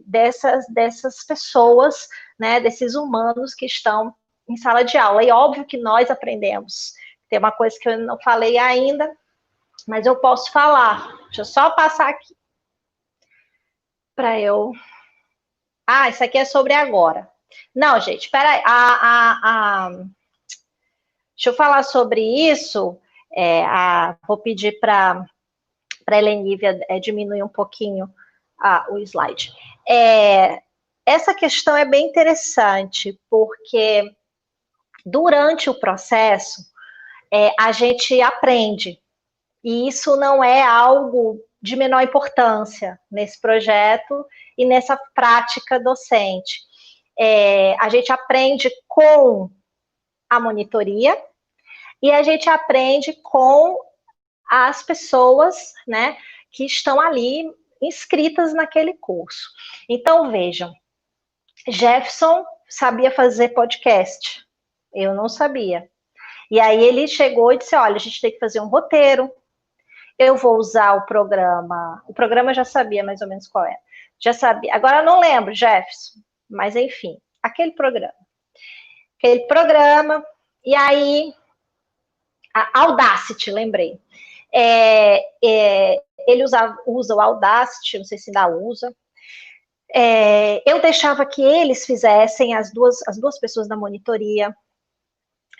dessas pessoas, né, desses humanos que estão em sala de aula. E óbvio que nós aprendemos. Tem uma coisa que eu não falei ainda, mas eu posso falar. Deixa eu só passar aqui. Para eu... Ah, isso aqui é sobre agora. Não, gente, espera aí. Deixa eu falar sobre isso. Vou pedir para a Helenívia diminuir um pouquinho o slide. Essa questão é bem interessante, porque durante o processo a gente aprende, e isso não é algo de menor importância nesse projeto e nessa prática docente. A gente aprende com a monitoria e a gente aprende com as pessoas, né, que estão ali inscritas naquele curso. Então, vejam, Jefferson sabia fazer podcast, eu não sabia. E aí ele chegou e disse, olha, a gente tem que fazer um roteiro, eu vou usar o programa eu já sabia mais ou menos qual é, já sabia, agora eu não lembro, Jefferson, mas enfim, aquele programa, e aí, a Audacity, lembrei, ele usa o Audacity, não sei se ainda usa, eu deixava que eles fizessem, as duas pessoas da monitoria,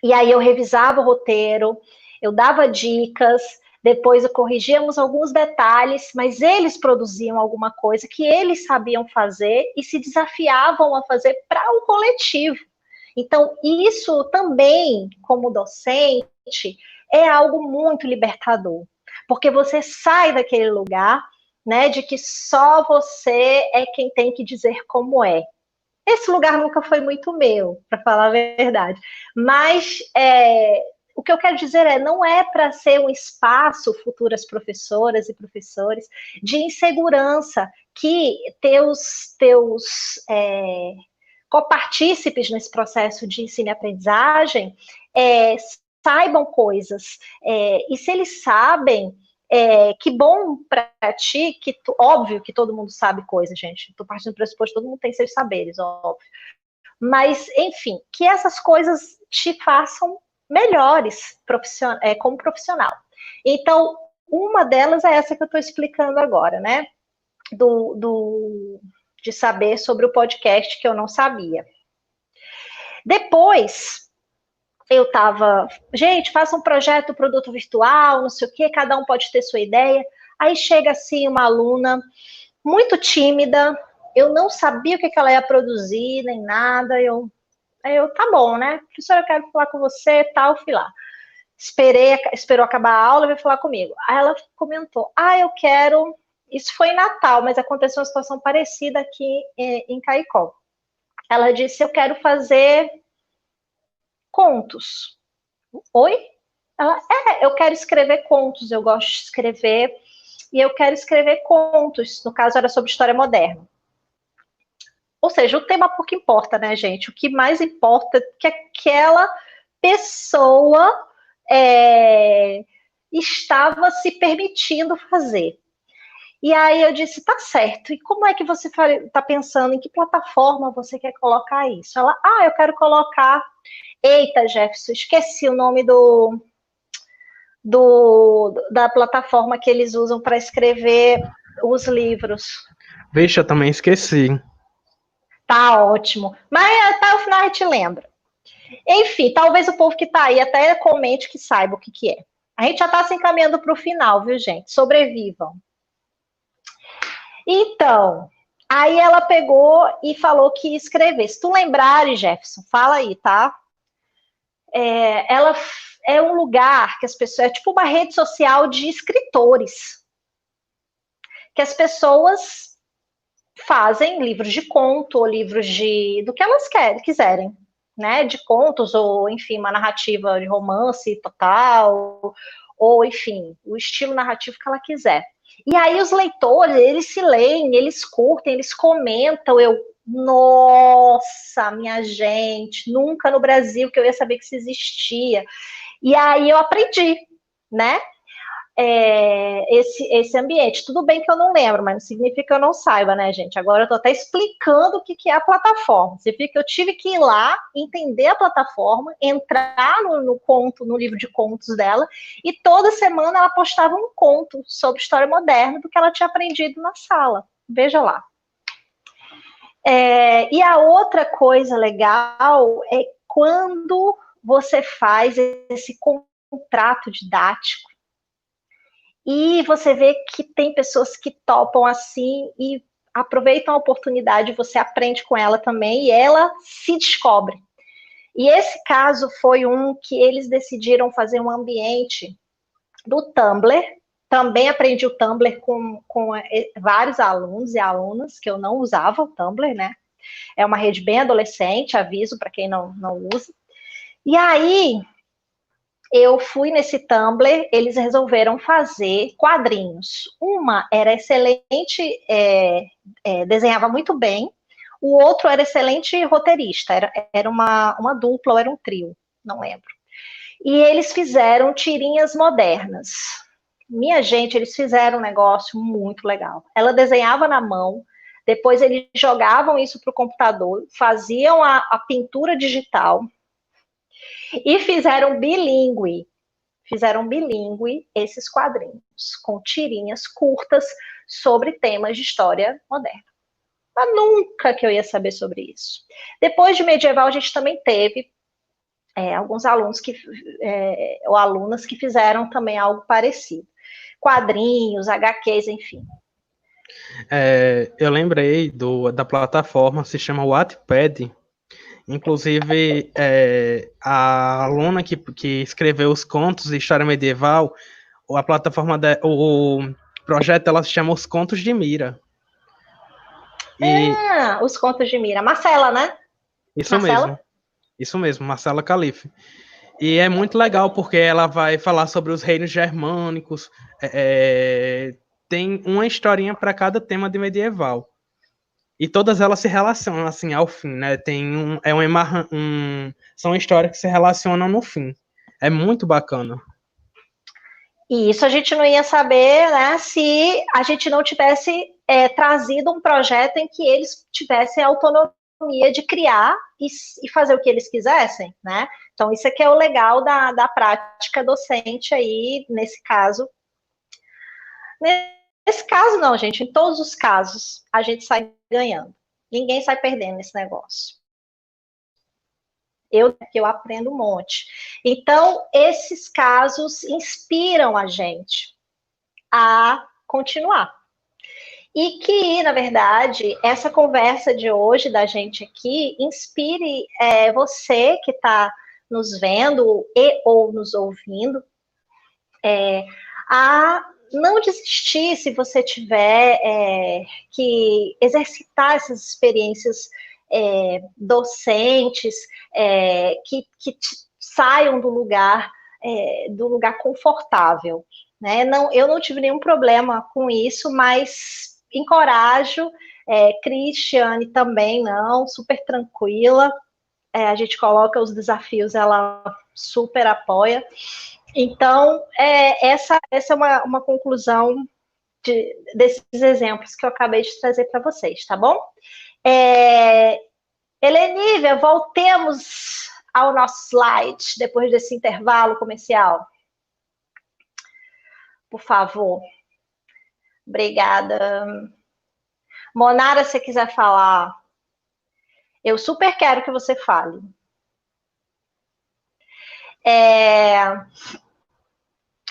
e aí eu revisava o roteiro, eu dava dicas, depois corrigíamos alguns detalhes, mas eles produziam alguma coisa que eles sabiam fazer e se desafiavam a fazer para o coletivo. Então, isso também, como docente, é algo muito libertador, porque você sai daquele lugar, né, de que só você é quem tem que dizer como é. Esse lugar nunca foi muito meu, para falar a verdade. Mas o que eu quero dizer não é para ser um espaço, futuras professoras e professores, de insegurança, que teus copartícipes nesse processo de ensino e aprendizagem saibam coisas. E se eles sabem, que bom para ti, óbvio que todo mundo sabe coisa, gente. Estou partindo do pressuposto que todo mundo tem seus saberes, óbvio. Mas, enfim, que essas coisas te façam melhores como profissional. Então, uma delas é essa que eu estou explicando agora, né? De saber sobre o podcast que eu não sabia. Depois, eu estava, gente, faça um projeto, produto virtual, não sei o quê, cada um pode ter sua ideia. Aí chega assim uma aluna muito tímida, eu não sabia o que ela ia produzir, nem nada, tá bom, né? Professora, eu quero falar com você, tal, fui lá. Esperou acabar a aula e veio falar comigo. Aí ela comentou, eu quero, isso foi em Natal, mas aconteceu uma situação parecida aqui em Caicó. Ela disse, eu quero fazer contos. Oi? Ela, eu quero escrever contos, eu gosto de escrever, e eu quero escrever contos, no caso era sobre história moderna. Ou seja, o tema pouco importa, né, gente? O que mais importa é que aquela pessoa estava se permitindo fazer. E aí eu disse, tá certo, e como é que você está pensando, em que plataforma você quer colocar isso? Ela, eu quero colocar... Eita, Jefferson, esqueci o nome da plataforma que eles usam para escrever os livros. Vixe, eu também esqueci. Tá ótimo. Mas até o final a gente lembra. Enfim, talvez o povo que tá aí até comente que saiba o que é. A gente já tá se encaminhando para o final, viu, gente? Sobrevivam. Então, aí ela pegou e falou que ia escrever. Se tu lembrares, Jefferson, fala aí, tá? Ela é um lugar que as pessoas... É tipo uma rede social de escritores. Que as pessoas fazem livros de conto, ou livros do que elas quiserem, né? De contos, ou, enfim, uma narrativa de romance total, ou, enfim, o estilo narrativo que ela quiser. E aí os leitores, eles se leem, eles curtem, eles comentam, nossa, minha gente, nunca no Brasil que eu ia saber que isso existia. E aí eu aprendi, né? Esse ambiente. Tudo bem que eu não lembro, mas não significa que eu não saiba, né, gente? Agora eu tô até explicando o que é a plataforma. Significa que eu tive que ir lá, entender a plataforma, entrar no livro de contos dela, e toda semana ela postava um conto sobre história moderna do que ela tinha aprendido na sala. Veja lá. E a outra coisa legal é quando você faz esse contrato didático e você vê que tem pessoas que topam assim e aproveitam a oportunidade, você aprende com ela também e ela se descobre. E esse caso foi um que eles decidiram fazer um ambiente do Tumblr, também aprendi o Tumblr com vários alunos e alunas, que eu não usava o Tumblr, né? É uma rede bem adolescente, aviso para quem não usa. E aí, eu fui nesse Tumblr, eles resolveram fazer quadrinhos. Uma era excelente, desenhava muito bem, o outro era excelente roteirista, era uma dupla ou era um trio, não lembro. E eles fizeram tirinhas modernas. Minha gente, eles fizeram um negócio muito legal. Ela desenhava na mão, depois eles jogavam isso para o computador, faziam a pintura digital e fizeram bilíngue esses quadrinhos, com tirinhas curtas sobre temas de história moderna. Mas nunca que eu ia saber sobre isso. Depois de medieval, a gente também teve alguns alunos ou alunas que fizeram também algo parecido. Quadrinhos, HQs, enfim. Eu lembrei da plataforma, se chama Wattpad. Inclusive, a aluna que escreveu os contos de história medieval, a plataforma, o projeto, ela se chama Os Contos de Mira. Os Contos de Mira. Marcela, né? Isso mesmo, Marcela Calife. E é muito legal porque ela vai falar sobre os reinos germânicos, tem uma historinha para cada tema de medieval. E todas elas se relacionam assim ao fim, né? São histórias que se relacionam no fim. É muito bacana. E isso a gente não ia saber, né, se a gente não tivesse trazido um projeto em que eles tivessem autonomia de criar e fazer o que eles quisessem, né? Então, isso aqui é o legal da prática docente aí, nesse caso. Nesse caso, não, gente, em todos os casos, a gente sai ganhando. Ninguém sai perdendo nesse negócio. Eu aprendo um monte. Então, esses casos inspiram a gente a continuar. E que, na verdade, essa conversa de hoje da gente aqui inspire você que está nos vendo ou nos ouvindo a não desistir se você tiver que exercitar essas experiências docentes que saiam do lugar confortável. Né? Eu não tive nenhum problema com isso, mas encorajo, Cristiane também não, super tranquila, a gente coloca os desafios, ela super apoia. Então, essa é uma conclusão desses exemplos que eu acabei de trazer para vocês, tá bom? Helenívia, voltemos ao nosso slide, depois desse intervalo comercial. Por favor. Obrigada. Monara, se quiser falar, eu super quero que você fale.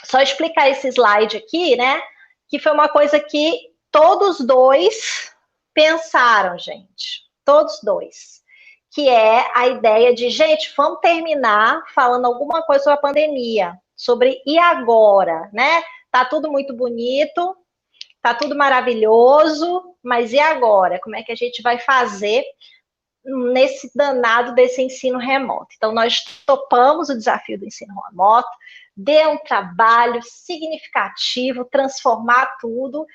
Só explicar esse slide aqui, né? Que foi uma coisa que todos dois pensaram, gente. Todos dois. Que é a ideia de, gente, vamos terminar falando alguma coisa sobre a pandemia. Sobre e agora, né? Tá tudo muito bonito, tá tudo maravilhoso, mas e agora? Como é que a gente vai fazer nesse danado desse ensino remoto? Então, nós topamos o desafio do ensino remoto, deu um trabalho significativo, transformar tudo,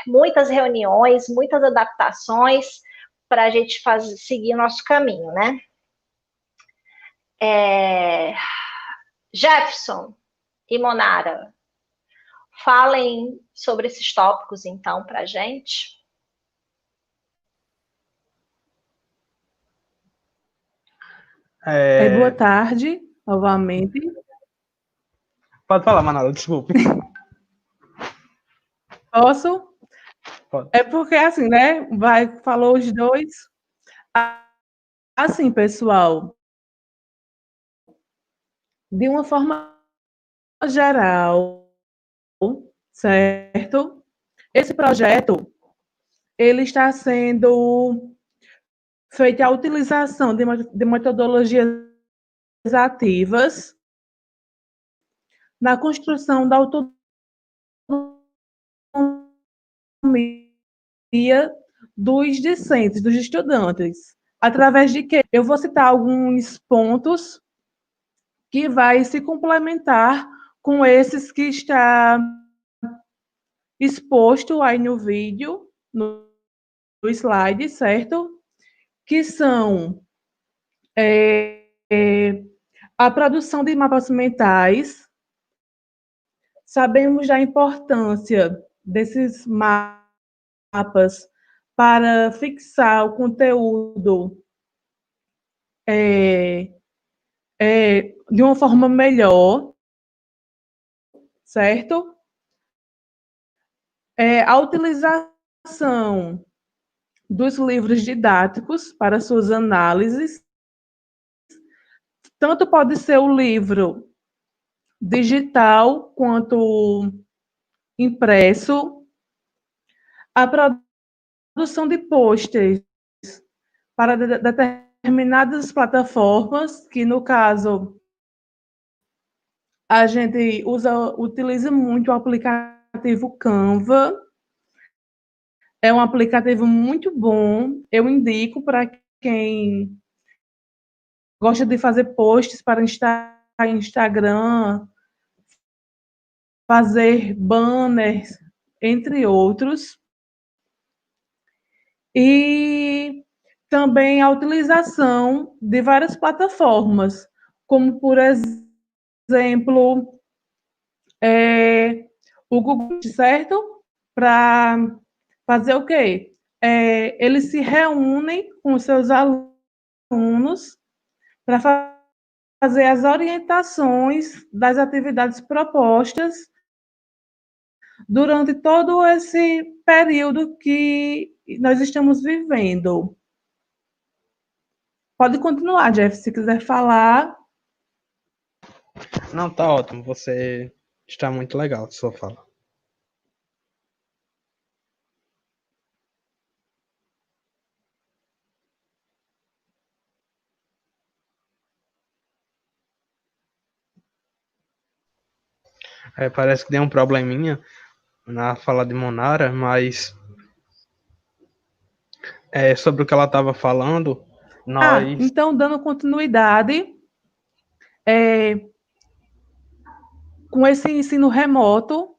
muitas reuniões, muitas adaptações para a gente seguir nosso caminho, né? Jefferson e Monara, falem sobre esses tópicos, então, para a gente. Boa tarde, novamente. Pode falar, Manala, desculpe. Posso? Pode. Porque, assim, né, falou os dois. Assim, pessoal, de uma forma geral, certo? Esse projeto, ele está sendo feito a utilização de metodologias ativas na construção da autonomia dos discentes, dos estudantes. Através de quê? Eu vou citar alguns pontos que vai se complementar com esses que está exposto aí no vídeo, no slide, certo? Que são a produção de mapas mentais. Sabemos da importância desses mapas para fixar o conteúdo de uma forma melhor, certo? A utilização dos livros didáticos para suas análises, tanto pode ser o livro digital quanto impresso, a produção de posters para determinadas plataformas, que no caso a gente utiliza muito o aplicativo Canva. É um aplicativo muito bom, eu indico para quem gosta de fazer posts para Instagram, fazer banners, entre outros. E também a utilização de várias plataformas, como, por exemplo, o Google, certo? Para fazer o quê? Eles se reúnem com os seus alunos para fazer as orientações das atividades propostas durante todo esse período que nós estamos vivendo. Pode continuar, Jeff, se quiser falar. Não, tá ótimo. Você está muito legal, sua fala. Parece que deu um probleminha na fala de Monara, mas sobre o que ela estava falando, nós... Então, dando continuidade, com esse ensino remoto,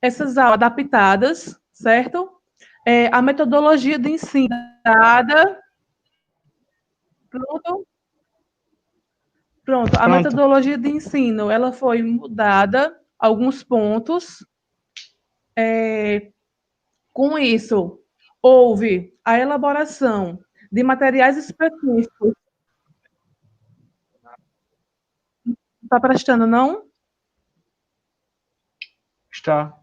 essas aulas adaptadas, certo? A metodologia de ensino dada... Pronto. A metodologia de ensino, ela foi mudada, alguns pontos. Com isso, houve a elaboração de materiais específicos. Está prestando, não? Está.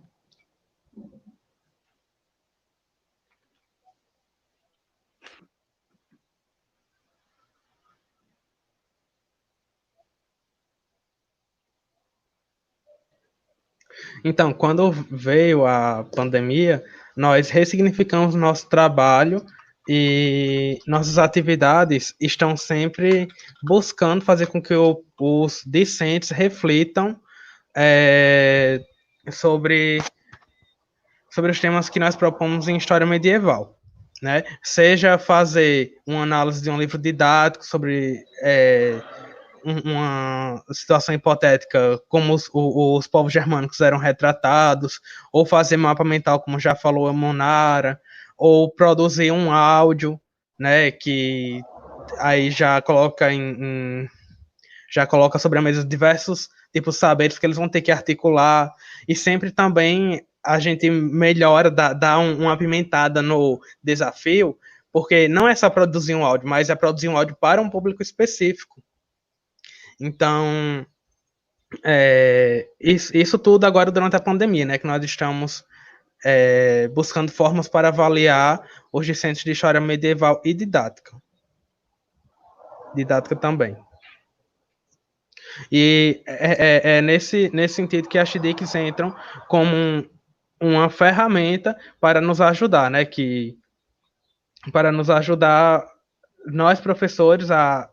Então, quando veio a pandemia, nós ressignificamos nosso trabalho e nossas atividades estão sempre buscando fazer com que os discentes reflitam sobre os temas que nós propomos em história medieval, né? Seja fazer uma análise de um livro didático sobre uma situação hipotética, como os povos germânicos eram retratados, ou fazer mapa mental, como já falou a Monara, ou produzir um áudio, né, que aí já coloca já coloca sobre a mesa diversos tipos de saberes que eles vão ter que articular, e sempre também a gente melhora, dá uma apimentada no desafio, porque não é só produzir um áudio, mas é produzir um áudio para um público específico. Então, isso tudo agora durante a pandemia, né, que nós estamos buscando formas para avaliar os discentes de história medieval e didática. Didática também. E é nesse sentido que as TDICs entram como uma ferramenta para nos ajudar, né, para nos ajudar nós, professores,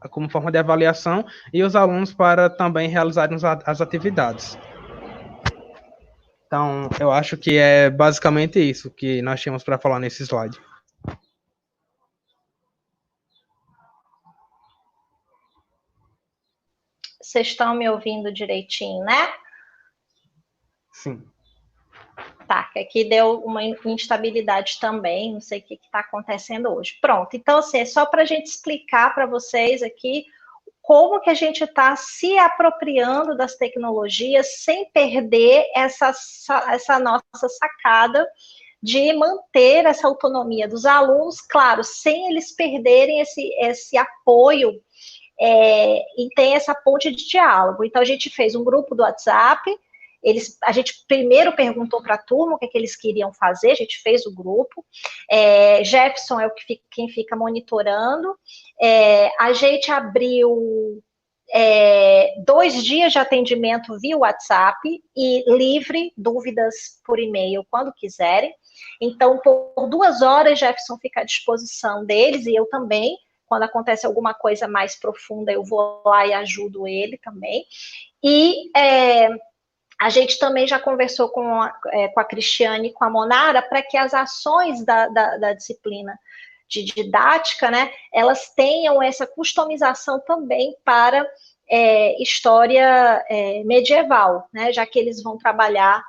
como forma de avaliação, e os alunos para também realizarem as atividades. Então, eu acho que é basicamente isso que nós tínhamos para falar nesse slide. Vocês estão me ouvindo direitinho, né? Sim. Tá, que aqui deu uma instabilidade também, não sei o que está acontecendo hoje. Pronto, então, assim, é só para a gente explicar para vocês aqui como que a gente está se apropriando das tecnologias sem perder essa nossa sacada de manter essa autonomia dos alunos, claro, sem eles perderem esse apoio e tem essa ponte de diálogo. Então, a gente fez um grupo do WhatsApp, a gente primeiro perguntou para a turma o que eles queriam fazer, a gente fez o grupo, Jefferson é quem fica monitorando, a gente abriu 2 dias de atendimento via WhatsApp e livre, dúvidas por e-mail quando quiserem. Então, por 2 horas, Jefferson fica à disposição deles e eu também. Quando acontece alguma coisa mais profunda, eu vou lá e ajudo ele também. E a gente também já conversou com a Cristiane e com a Monara para que as ações da disciplina de didática, né, elas tenham essa customização também para história medieval, né, já que eles vão trabalhar,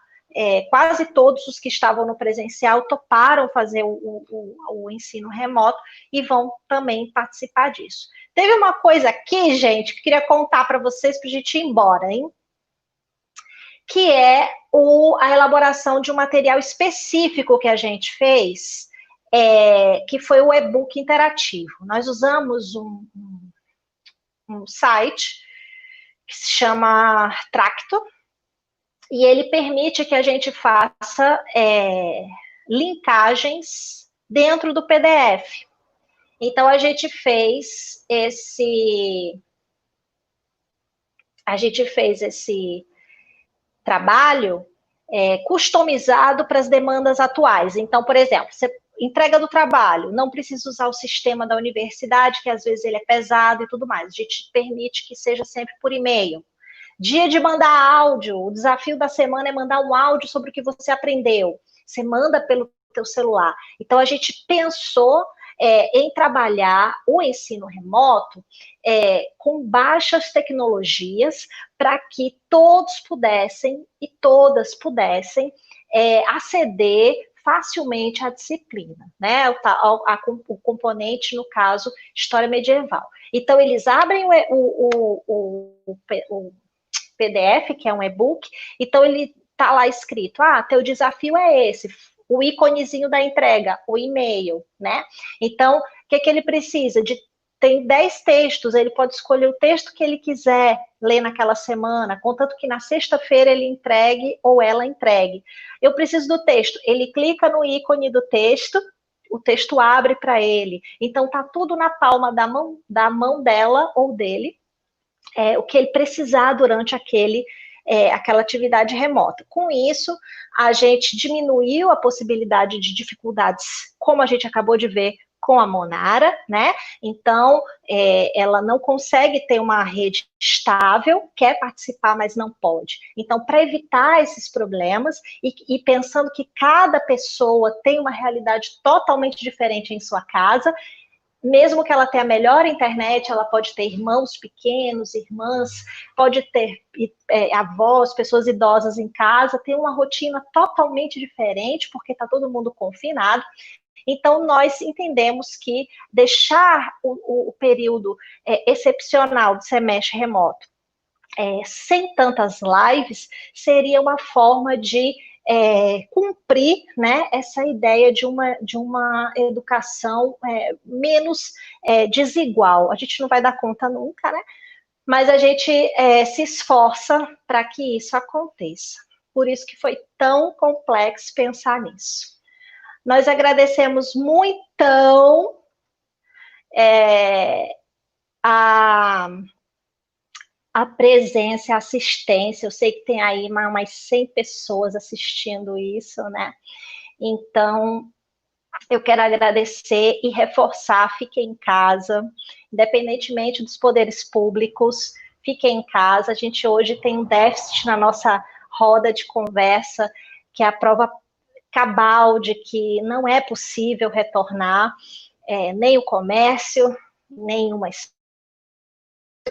quase todos os que estavam no presencial toparam fazer o ensino remoto e vão também participar disso. Teve uma coisa aqui, gente, que eu queria contar para vocês para a gente ir embora, hein? Que é a elaboração de um material específico que a gente fez, que foi o e-book interativo. Nós usamos um site que se chama Tracto, e ele permite que a gente faça linkagens dentro do PDF. Então, a gente fez esse trabalho customizado para as demandas atuais. Então, por exemplo, você entrega do trabalho, não precisa usar o sistema da universidade, que às vezes ele é pesado e tudo mais. A gente permite que seja sempre por e-mail. Dia de mandar áudio, o desafio da semana é mandar um áudio sobre o que você aprendeu. Você manda pelo teu celular. Então, a gente pensou em trabalhar o ensino remoto com baixas tecnologias para que todos pudessem e todas pudessem aceder facilmente à disciplina, né? O componente, no caso, história medieval. Então, eles abrem o PDF, que é um e-book, então ele está lá escrito, teu desafio é esse, o íconezinho da entrega, o e-mail, né? Então, o que ele precisa? Tem 10 textos, ele pode escolher o texto que ele quiser ler naquela semana, contanto que na sexta-feira ele entregue ou ela entregue. Eu preciso do texto, ele clica no ícone do texto, o texto abre para ele. Então, tá tudo na palma da mão dela ou dele, o que ele precisar durante aquela atividade remota. Com isso, a gente diminuiu a possibilidade de dificuldades, como a gente acabou de ver com a Monara, né? Então, ela não consegue ter uma rede estável, quer participar, mas não pode. Então, para evitar esses problemas e pensando que cada pessoa tem uma realidade totalmente diferente em sua casa, mesmo que ela tenha a melhor internet, ela pode ter irmãos pequenos, irmãs, pode ter avós, pessoas idosas em casa, tem uma rotina totalmente diferente, porque está todo mundo confinado. Então, nós entendemos que deixar o período excepcional de semestre remoto sem tantas lives seria uma forma de cumprir, né, essa ideia de uma educação menos desigual. A gente não vai dar conta nunca, né? Mas a gente se esforça para que isso aconteça. Por isso que foi tão complexo pensar nisso. Nós agradecemos muito a presença, a assistência. Eu sei que tem aí umas 100 pessoas assistindo isso, né? Então, eu quero agradecer e reforçar, fiquem em casa, independentemente dos poderes públicos, fiquem em casa. A gente hoje tem um déficit na nossa roda de conversa que é a prova cabal de que não é possível retornar nem o comércio, nem uma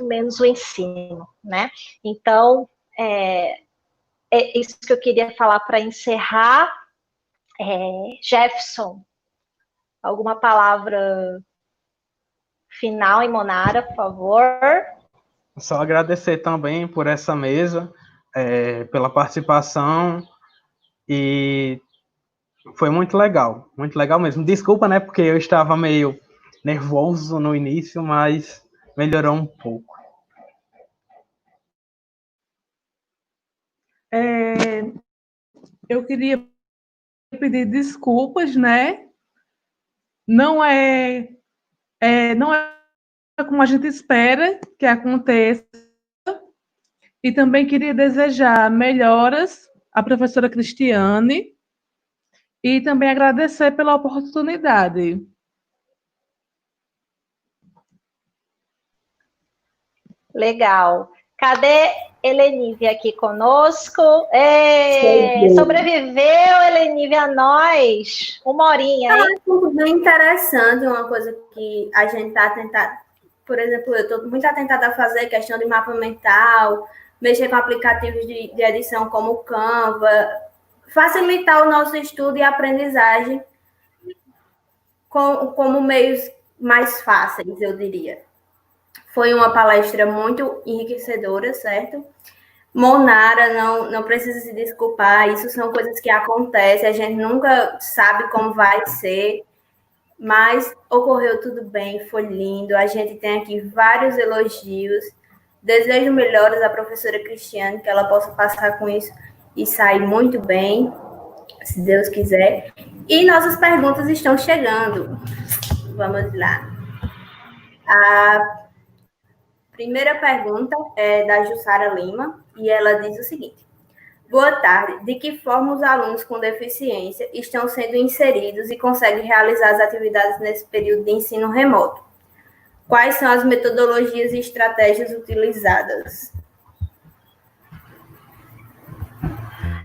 menos o ensino, né? Então, é isso que eu queria falar para encerrar. Jefferson, alguma palavra final, Monara, por favor? Só agradecer também por essa mesa, pela participação, e foi muito legal mesmo. Desculpa, né, porque eu estava meio nervoso no início, mas melhorou um pouco. Eu queria pedir desculpas, né? Não é como a gente espera que aconteça. E também queria desejar melhoras à professora Cristiane e também agradecer pela oportunidade. Legal. Cadê Helenive aqui conosco? Sobreviveu, Helenive, a nós. Uma horinha, hein? Tudo bem interessante, uma coisa que a gente está tentando. Por exemplo, eu estou muito atentada a fazer questão de mapa mental, mexer com aplicativos de edição como o Canva, facilitar o nosso estudo e aprendizagem como meios mais fáceis, eu diria. Foi uma palestra muito enriquecedora, certo? Monara, não precisa se desculpar, isso são coisas que acontecem, a gente nunca sabe como vai ser, mas ocorreu tudo bem, foi lindo, a gente tem aqui vários elogios, desejo melhoras à professora Cristiane, que ela possa passar com isso e sair muito bem, se Deus quiser. E nossas perguntas estão chegando. Vamos lá. A primeira pergunta é da Jussara Lima, e ela diz o seguinte: boa tarde, de que forma os alunos com deficiência estão sendo inseridos e conseguem realizar as atividades nesse período de ensino remoto? Quais são as metodologias e estratégias utilizadas?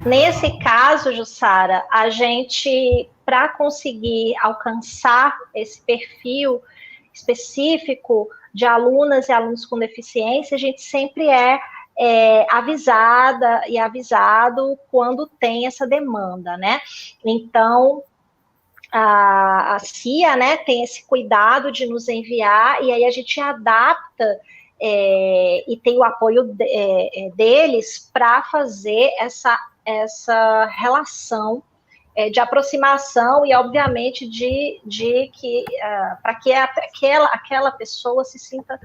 Nesse caso, Jussara, a gente, para conseguir alcançar esse perfil específico de alunas e alunos com deficiência, a gente sempre avisada e avisado quando tem essa demanda, né? Então, a CIA, né, tem esse cuidado de nos enviar, e aí a gente adapta e tem o apoio deles para fazer essa relação de aproximação e, obviamente, de que para que aquela pessoa se sinta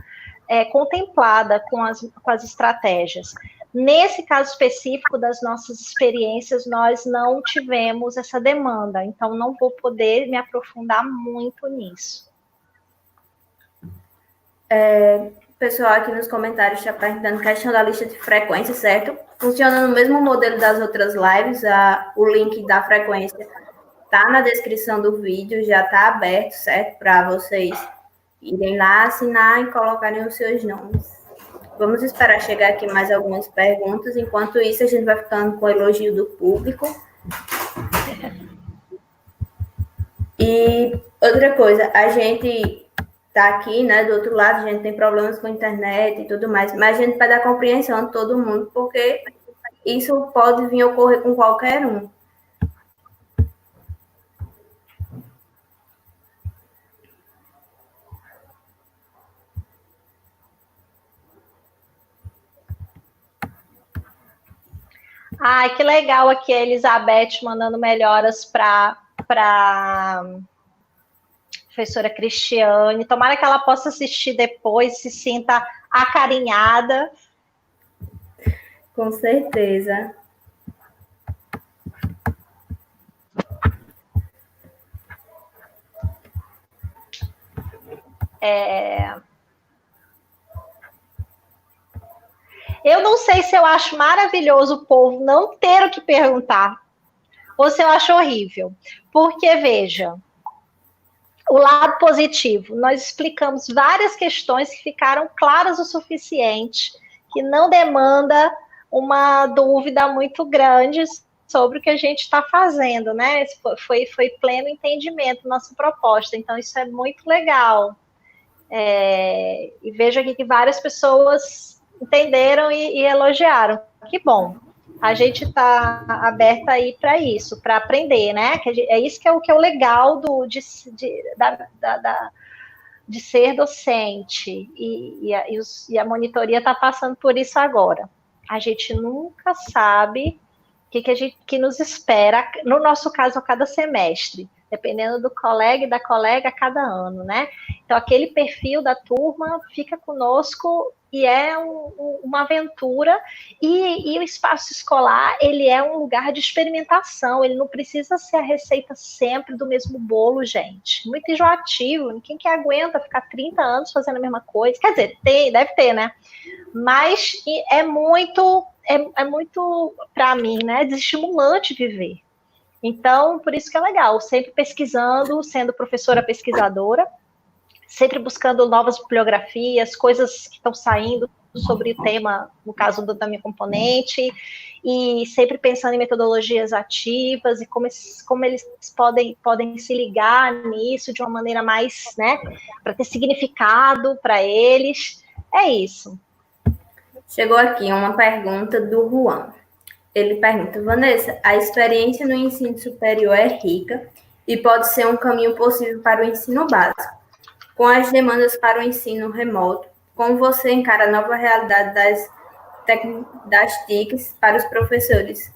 contemplada com as estratégias. Nesse caso específico das nossas experiências, nós não tivemos essa demanda, então não vou poder me aprofundar muito nisso. O pessoal aqui nos comentários está perguntando questão da lista de frequência, certo? Funciona no mesmo modelo das outras lives, o link da frequência está na descrição do vídeo, já está aberto, certo? Para vocês irem lá, assinar e colocarem os seus nomes. Vamos esperar chegar aqui mais algumas perguntas. Enquanto isso, a gente vai ficando com o elogio do público. E outra coisa, a gente está aqui, né, do outro lado, a gente tem problemas com a internet e tudo mais, mas a gente pede a compreensão de todo mundo, porque isso pode vir a ocorrer com qualquer um. Ai, que legal aqui a Elizabeth mandando melhoras para professora Cristiane. Tomara que ela possa assistir depois, se sinta acarinhada. Com certeza. Eu não sei se eu acho maravilhoso o povo não ter o que perguntar, ou se eu acho horrível. Porque, veja, o lado positivo, nós explicamos várias questões que ficaram claras o suficiente, que não demanda uma dúvida muito grande sobre o que a gente está fazendo, né? Foi pleno entendimento nossa proposta, então isso é muito legal. E vejo aqui que várias pessoas entenderam e elogiaram. Que bom. A gente está aberta aí para isso, para aprender, né? É isso que é o legal de ser docente. E a monitoria está passando por isso agora. A gente nunca sabe o que nos espera, no nosso caso, a cada semestre, dependendo do colega e da colega a cada ano, né? Então, aquele perfil da turma fica conosco e é uma aventura, e o espaço escolar, ele é um lugar de experimentação, ele não precisa ser a receita sempre do mesmo bolo, gente. Muito enjoativo, ninguém que aguenta ficar 30 anos fazendo a mesma coisa. Quer dizer, deve ter, né? Mas é muito, para mim, né, desestimulante viver. Então, por isso que é legal, sempre pesquisando, sendo professora pesquisadora, sempre buscando novas bibliografias, coisas que estão saindo sobre o tema, no caso da minha componente, e sempre pensando em metodologias ativas e como eles podem se ligar nisso de uma maneira mais, né, para ter significado para eles. É isso. Chegou aqui uma pergunta do Juan. Ele pergunta: Vanessa, a experiência no ensino superior é rica e pode ser um caminho possível para o ensino básico. Com as demandas para o ensino remoto, como você encara a nova realidade das TICs para os professores?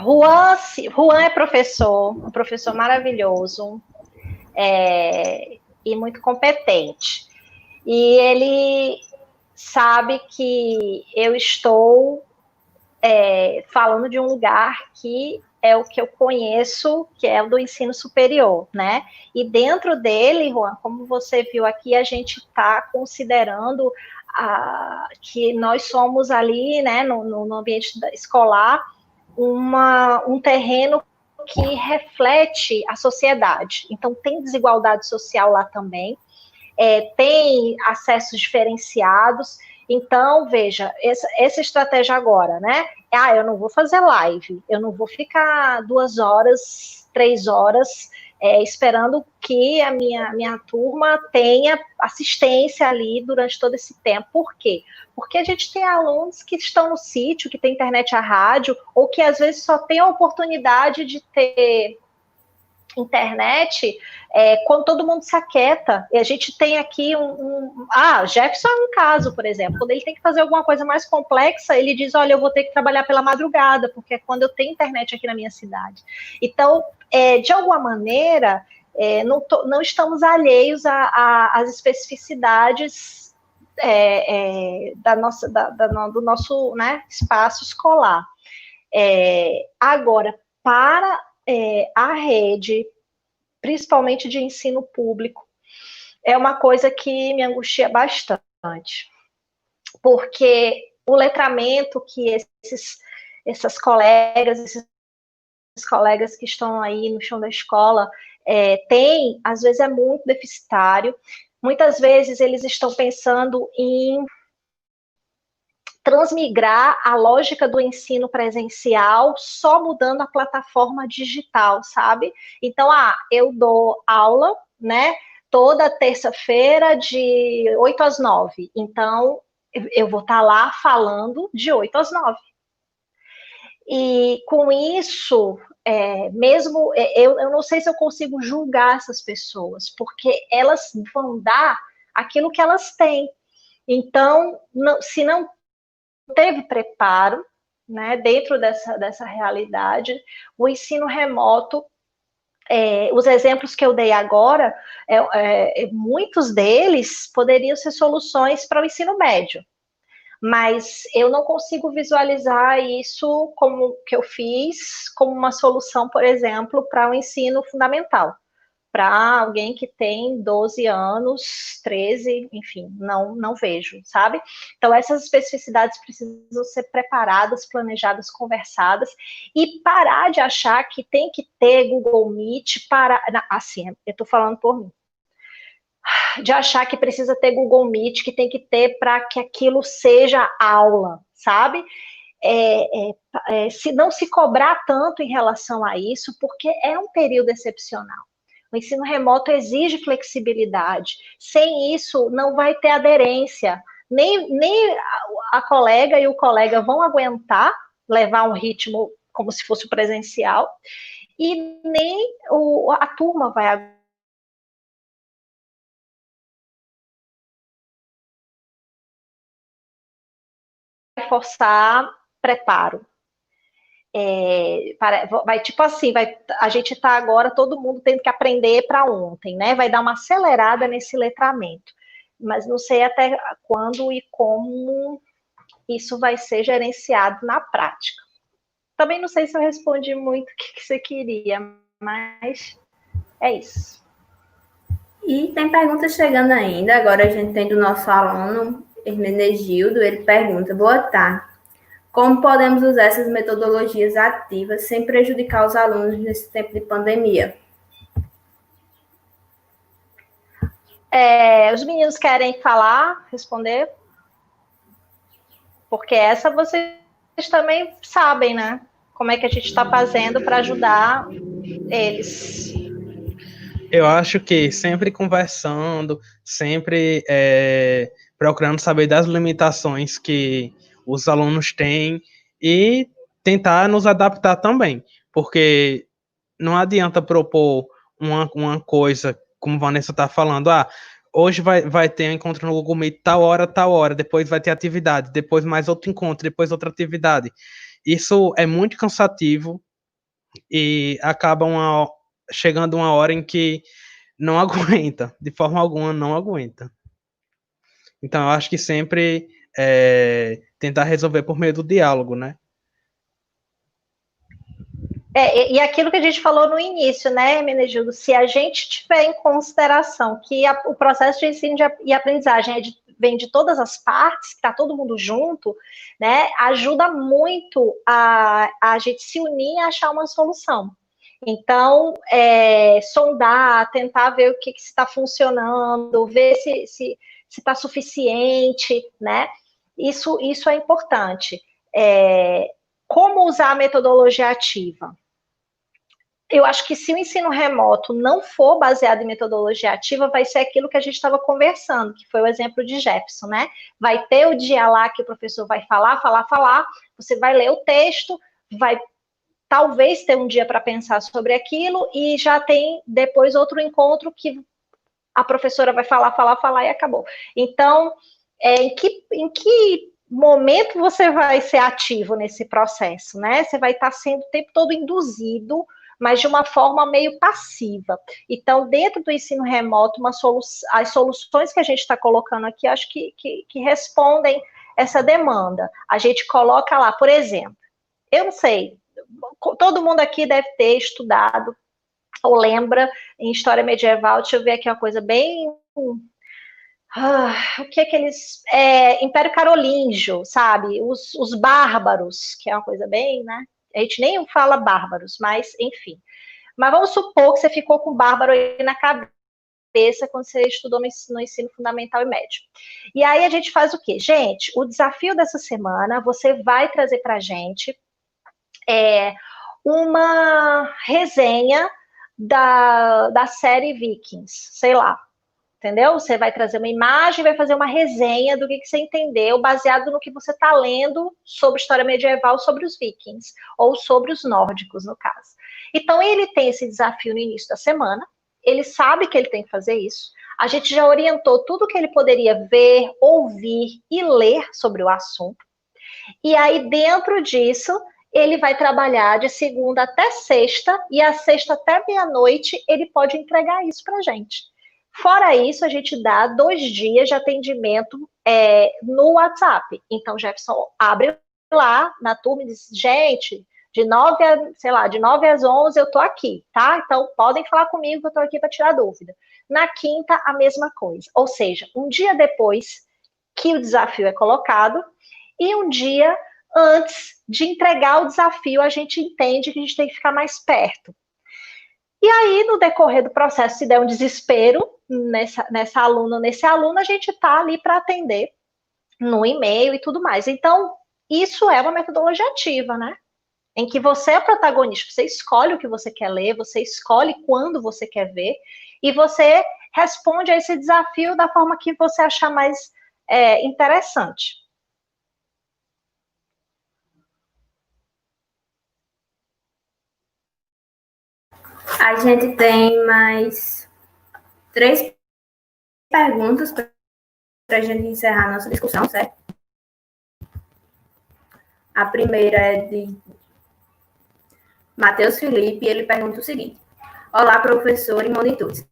Juan é um professor maravilhoso, e muito competente. E ele sabe que eu estou falando de um lugar que é o que eu conheço, que é o do ensino superior, né? E dentro dele, Juan, como você viu aqui, a gente está considerando que nós somos ali, né, no ambiente escolar, um terreno que reflete a sociedade. Então, tem desigualdade social lá também, tem acessos diferenciados. Então, veja, essa estratégia agora, né? Eu não vou fazer live, eu não vou ficar 2 horas, 3 horas esperando que a minha turma tenha assistência ali durante todo esse tempo. Por quê? Porque a gente tem alunos que estão no sítio, que tem internet a rádio, ou que às vezes só tem a oportunidade de ter internet quando todo mundo se aquieta. E a gente tem aqui Jefferson é um caso, por exemplo, quando ele tem que fazer alguma coisa mais complexa, ele diz, olha, eu vou ter que trabalhar pela madrugada, porque é quando eu tenho internet aqui na minha cidade. Então, de alguma maneira, não estamos alheios às especificidades do nosso, né, espaço escolar. Agora, para a rede, principalmente de ensino público, é uma coisa que me angustia bastante, porque o letramento que esses colegas que estão aí no chão da escola têm, às vezes é muito deficitário. Muitas vezes eles estão pensando em transmigrar a lógica do ensino presencial só mudando a plataforma digital, sabe? Então, eu dou aula, né, toda terça-feira de 8 às 9. Então, eu vou estar lá falando de 8 às 9. E com isso, eu não sei se eu consigo julgar essas pessoas, porque elas vão dar aquilo que elas têm. Então, se não teve preparo, né, dentro dessa realidade, o ensino remoto, os exemplos que eu dei agora, muitos deles poderiam ser soluções para o ensino médio, mas eu não consigo visualizar isso como que eu fiz, como uma solução, por exemplo, para o ensino fundamental. Para alguém que tem 12 anos, 13, enfim, não vejo, sabe? Então, essas especificidades precisam ser preparadas, planejadas, conversadas, e parar de achar que tem que ter Google Meet para... Assim, eu estou falando por mim. de achar que precisa ter Google Meet, que tem que ter para que aquilo seja aula, sabe? Se não se cobrar tanto em relação a isso, porque é um período excepcional. O ensino remoto exige flexibilidade. Sem isso, não vai ter aderência. Nem a colega e o colega vão aguentar levar um ritmo como se fosse o presencial, e nem a turma vai forçar preparo. Vai tipo assim, a gente está agora todo mundo tendo que aprender para ontem, né? Vai dar uma acelerada nesse letramento, mas não sei até quando e como isso vai ser gerenciado na prática. Também não sei se eu respondi muito o que você queria, mas é isso. E tem perguntas chegando ainda. Agora a gente tem do nosso aluno, Hermenegildo. Ele pergunta: boa tarde. Como podemos usar essas metodologias ativas sem prejudicar os alunos nesse tempo de pandemia? Os meninos querem falar, responder? Porque essa vocês também sabem, né? Como é que a gente está fazendo para ajudar eles. Eu acho que sempre conversando, sempre procurando saber das limitações que os alunos têm e tentar nos adaptar também, porque não adianta propor uma coisa, como a Vanessa está falando, hoje vai ter um encontro no Google Meet tal hora, depois vai ter atividade, depois mais outro encontro, depois outra atividade. Isso é muito cansativo e acaba chegando uma hora em que não aguenta, de forma alguma não aguenta. Então, eu acho que sempre tentar resolver por meio do diálogo, né? E aquilo que a gente falou no início, né, Menegildo, se a gente tiver em consideração que o processo de ensino e aprendizagem vem de todas as partes, que está todo mundo junto, né, ajuda muito a gente se unir e achar uma solução. Então, sondar, tentar ver o que está funcionando, ver se está suficiente, né? Isso é importante. Como usar a metodologia ativa? Eu acho que se o ensino remoto não for baseado em metodologia ativa, vai ser aquilo que a gente estava conversando, que foi o exemplo de Jefferson, né? Vai ter o dia lá que o professor vai falar, você vai ler o texto, vai talvez ter um dia para pensar sobre aquilo, e já tem depois outro encontro que a professora vai falar e acabou. Então, em que momento você vai ser ativo nesse processo, né? Você vai estar sendo o tempo todo induzido, mas de uma forma meio passiva. Então, dentro do ensino remoto, as soluções que a gente está colocando aqui, acho que respondem essa demanda. A gente coloca lá, por exemplo, eu não sei, todo mundo aqui deve ter estudado ou lembra em história medieval. Deixa eu ver aqui uma coisa bem... o que eles... Império Carolíngio, sabe? Os bárbaros, que é uma coisa bem, né? A gente nem fala bárbaros, mas enfim. Mas vamos supor que você ficou com bárbaro aí na cabeça quando você estudou no ensino fundamental e médio. E aí a gente faz o quê? Gente, o desafio dessa semana, você vai trazer para a gente uma resenha da série Vikings, sei lá, entendeu? Você vai trazer uma imagem, vai fazer uma resenha do que você entendeu, baseado no que você está lendo sobre história medieval, sobre os vikings, ou sobre os nórdicos, no caso. Então, ele tem esse desafio no início da semana, ele sabe que ele tem que fazer isso, a gente já orientou tudo que ele poderia ver, ouvir e ler sobre o assunto, e aí, dentro disso, ele vai trabalhar de segunda até sexta, e a sexta até meia-noite, ele pode entregar isso para a gente. Fora isso, a gente dá 2 dias de atendimento no WhatsApp. Então, Jefferson abre lá na turma e diz, gente, de 9 às 11 eu estou aqui, tá? Então, podem falar comigo que eu estou aqui para tirar dúvida. Na quinta, a mesma coisa. Ou seja, um dia depois que o desafio é colocado e um dia antes de entregar o desafio, a gente entende que a gente tem que ficar mais perto. E aí, no decorrer do processo, se der um desespero nessa aluna, nesse aluno, a gente está ali para atender no e-mail e tudo mais. Então, isso é uma metodologia ativa, né? Em que você é protagonista, você escolhe o que você quer ler, você escolhe quando você quer ver, e você responde a esse desafio da forma que você achar mais interessante. A gente tem mais 3 perguntas para a gente encerrar nossa discussão, certo? A primeira é de Matheus Felipe, e ele pergunta o seguinte: olá, professor e monitores.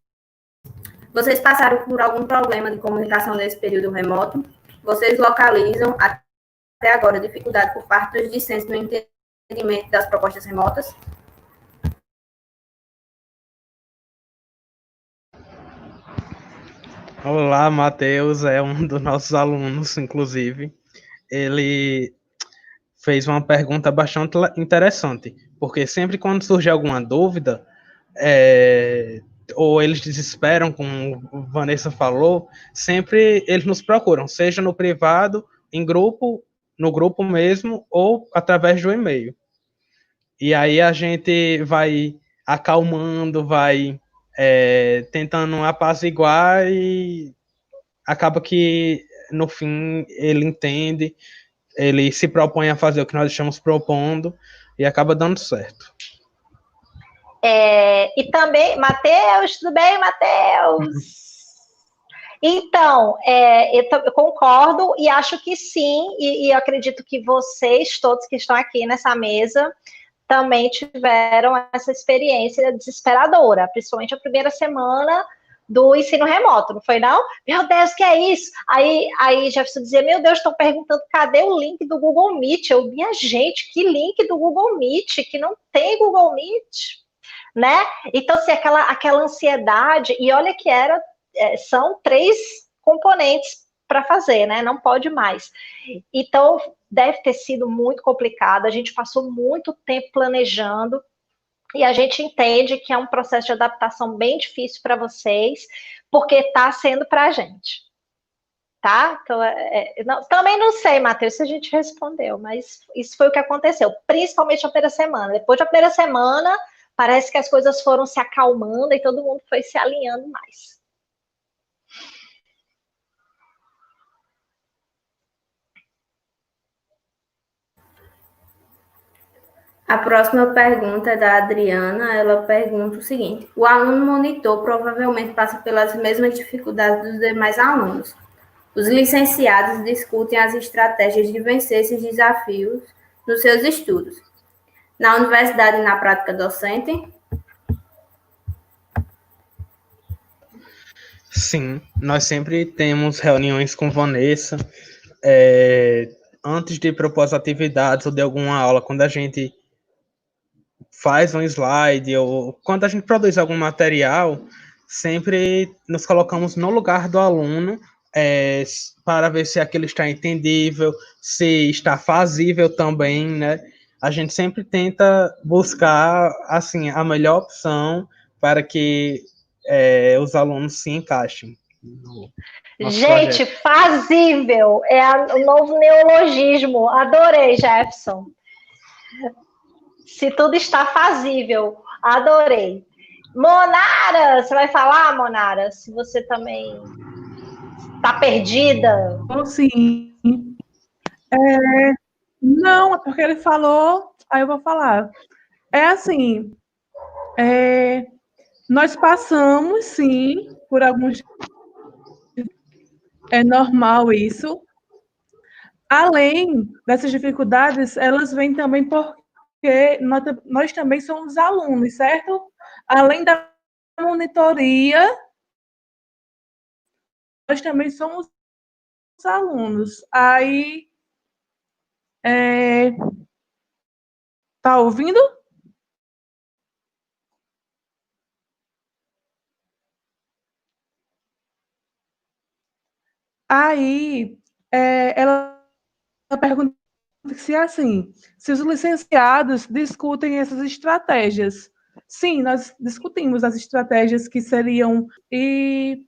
Vocês passaram por algum problema de comunicação nesse período remoto? Vocês localizam até agora dificuldade por parte dos discentes no entendimento das propostas remotas? Olá, Matheus, é um dos nossos alunos, inclusive. Ele fez uma pergunta bastante interessante, porque sempre quando surge alguma dúvida, ou eles desesperam, como Vanessa falou, sempre eles nos procuram, seja no privado, em grupo, no grupo mesmo, ou através do e-mail. E aí a gente vai acalmando, vai tentando apaziguar e acaba que no fim ele entende, ele se propõe a fazer o que nós estamos propondo e acaba dando certo. E também, Matheus, tudo bem, Matheus? Então, eu concordo e acho que sim, e eu acredito que vocês, todos que estão aqui nessa mesa, também tiveram essa experiência desesperadora, principalmente a primeira semana do ensino remoto, não foi não? Meu Deus, que é isso? Aí Jefferson dizia, meu Deus, estão perguntando cadê o link do Google Meet? Eu, minha gente, que link do Google Meet? Que não tem Google Meet, né? Então, assim, aquela ansiedade, e olha que são 3 componentes para fazer, né? Não pode mais. Então, deve ter sido muito complicado, a gente passou muito tempo planejando, e a gente entende que é um processo de adaptação bem difícil para vocês, porque está sendo para a gente. Tá? Então, também não sei, Matheus, se a gente respondeu, mas isso foi o que aconteceu, principalmente na primeira semana. Depois da primeira semana, parece que as coisas foram se acalmando e todo mundo foi se alinhando mais. A próxima pergunta é da Adriana. Ela pergunta o seguinte: o aluno monitor provavelmente passa pelas mesmas dificuldades dos demais alunos. Os licenciados discutem as estratégias de vencer esses desafios nos seus estudos. Na universidade e na prática docente? Sim, nós sempre temos reuniões com Vanessa, antes de propor as atividades ou de alguma aula, quando a gente faz um slide ou quando a gente produz algum material, sempre nos colocamos no lugar do aluno, para ver se aquilo está entendível, se está fazível também, né? A gente sempre tenta buscar, assim, a melhor opção para que os alunos se encaixem no nosso Gente, projeto. fazível o novo neologismo. Adorei, Jefferson. Se tudo está fazível, adorei. Monara, você vai falar, Monara? Se você também está perdida? Sim. Não, é porque ele falou, aí eu vou falar. É assim, nós passamos, sim, por alguns. É normal isso. Além dessas dificuldades, elas vêm também porque nós também somos alunos, certo? Além da monitoria, nós também somos alunos. Aí, tá ouvindo? Aí, ela pergunta se assim, se os licenciados discutem essas estratégias. Sim, nós discutimos as estratégias que seriam e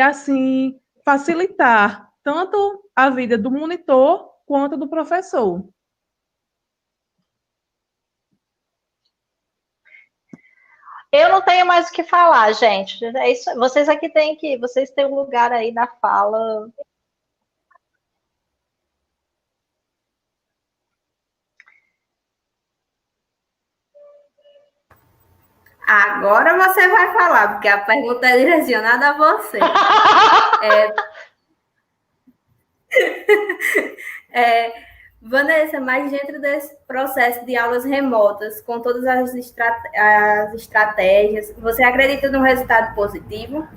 assim facilitar tanto a vida do monitor quanto do professor. Eu não tenho mais o que falar, gente. É isso. Vocês têm um lugar aí na fala. Agora você vai falar, porque a pergunta é direcionada a você. Vanessa, mas dentro desse processo de aulas remotas, com todas as estratégias, você acredita no resultado positivo?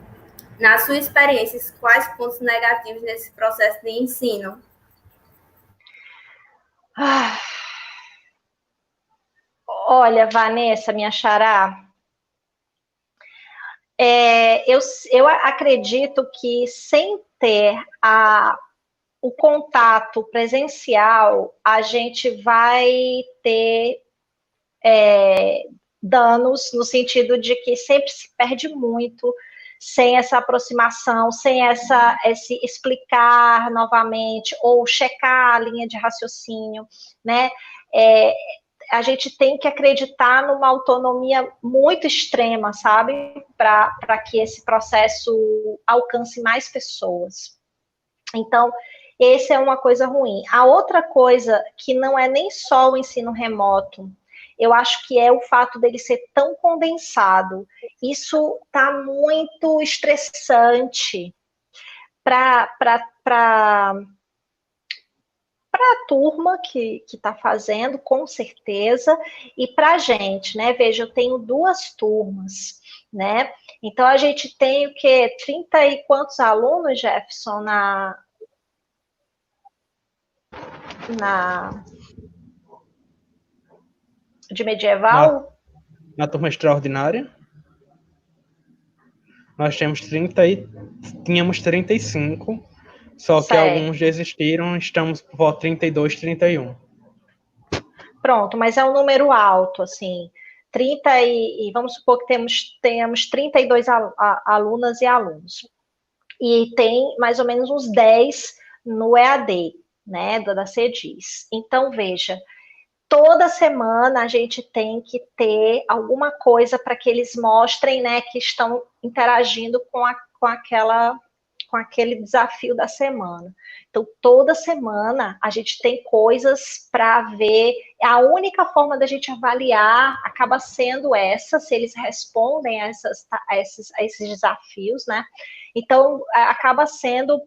Na sua experiência, quais pontos negativos nesse processo de ensino? Olha, Vanessa, minha xará, eu acredito que sem ter o contato presencial, a gente vai ter danos no sentido de que sempre se perde muito sem essa aproximação, sem esse explicar novamente ou checar a linha de raciocínio, né? A gente tem que acreditar numa autonomia muito extrema, sabe? Para que esse processo alcance mais pessoas. Então, essa é uma coisa ruim. A outra coisa, que não é nem só o ensino remoto, eu acho que é o fato dele ser tão condensado. Isso está muito estressante para a turma que está fazendo, com certeza, e para a gente, né? Veja, eu tenho 2 turmas, né? Então, a gente tem o quê? 30 e quantos alunos, Jefferson, de medieval? Na turma extraordinária, nós tínhamos 35, só que alguns desistiram, estamos por 32, 31. Pronto, mas é um número alto, assim, 30 e vamos supor que tenhamos 32 alunas e alunos. E tem mais ou menos uns 10 no EAD, né, da CEDIS. Então, veja, toda semana a gente tem que ter alguma coisa para que eles mostrem, né, que estão interagindo com aquele desafio da semana. Então, toda semana a gente tem coisas para ver. A única forma da gente avaliar acaba sendo essa, se eles respondem a esses desafios, né? Então, acaba sendo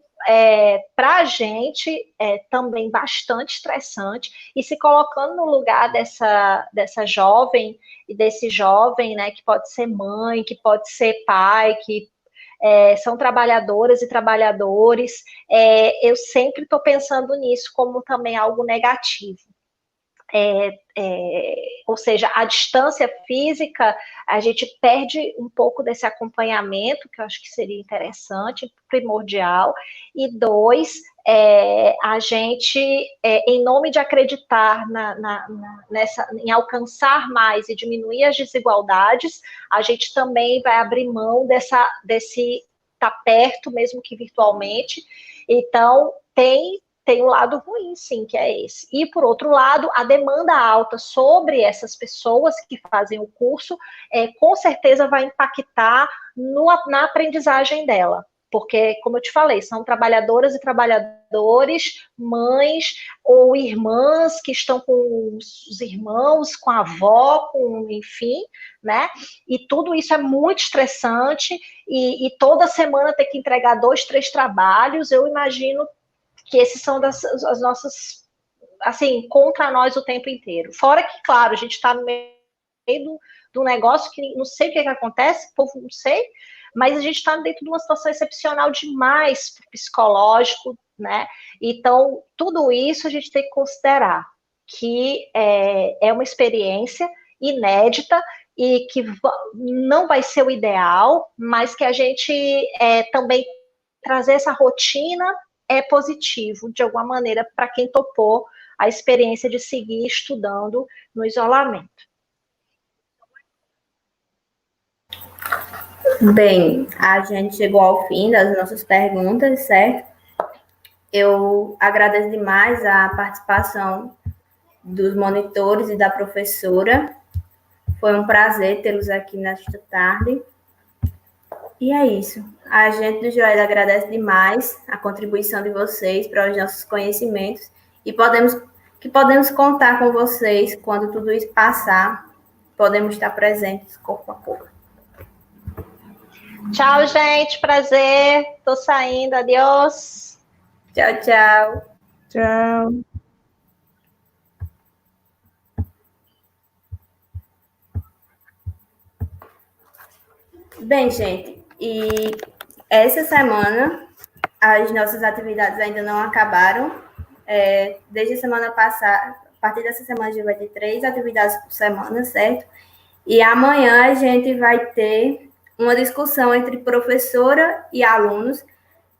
para a gente também bastante estressante, e se colocando no lugar dessa jovem e desse jovem, né, que pode ser mãe, que pode ser pai, que são trabalhadoras e trabalhadores, eu sempre estou pensando nisso como também algo negativo. Ou seja, a distância física, a gente perde um pouco desse acompanhamento, que eu acho que seria interessante, primordial, e 2, a gente, em nome de acreditar em alcançar mais e diminuir as desigualdades, a gente também vai abrir mão desse estar perto, mesmo que virtualmente. Então, tem um lado ruim, sim, que é esse. E, por outro lado, a demanda alta sobre essas pessoas que fazem o curso, com certeza vai impactar na aprendizagem dela. Porque, como eu te falei, são trabalhadoras e trabalhadores, mães ou irmãs que estão com os irmãos, com a avó, enfim, né? E tudo isso é muito estressante, e toda semana ter que entregar 2, 3 trabalhos, eu imagino que esses são as nossas, assim, contra nós o tempo inteiro. Fora que, claro, a gente está no meio do negócio que não sei o que acontece, o povo não sei, mas a gente está dentro de uma situação excepcional demais para o psicológico, né? Então, tudo isso a gente tem que considerar, que é uma experiência inédita e que não vai ser o ideal, mas que a gente também trazer essa rotina é positivo, de alguma maneira, para quem topou a experiência de seguir estudando no isolamento. Bem, a gente chegou ao fim das nossas perguntas, certo? Eu agradeço demais a participação dos monitores e da professora. Foi um prazer tê-los aqui nesta tarde. E é isso. A gente do Joelho agradece demais a contribuição de vocês para os nossos conhecimentos e podemos contar com vocês quando tudo isso passar. Podemos estar presentes corpo a corpo. Tchau, gente. Prazer. Tô saindo. Adeus. Tchau, tchau. Tchau. Bem, gente, e essa semana as nossas atividades ainda não acabaram. Desde a semana passada, a partir dessa semana a gente vai ter 3 atividades por semana, certo? E amanhã a gente vai ter uma discussão entre professora e alunos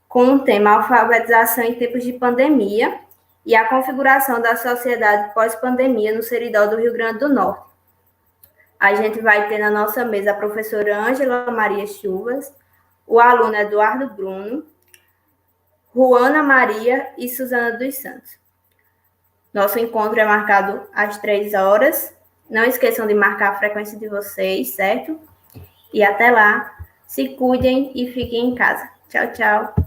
com o tema alfabetização em tempos de pandemia e a configuração da sociedade pós-pandemia no Seridó do Rio Grande do Norte. A gente vai ter na nossa mesa a professora Ângela Maria Chuvas, o aluno Eduardo Bruno, Juana Maria e Suzana dos Santos. Nosso encontro é marcado às 3 horas. Não esqueçam de marcar a frequência de vocês, certo? E até lá, se cuidem e fiquem em casa. Tchau, tchau.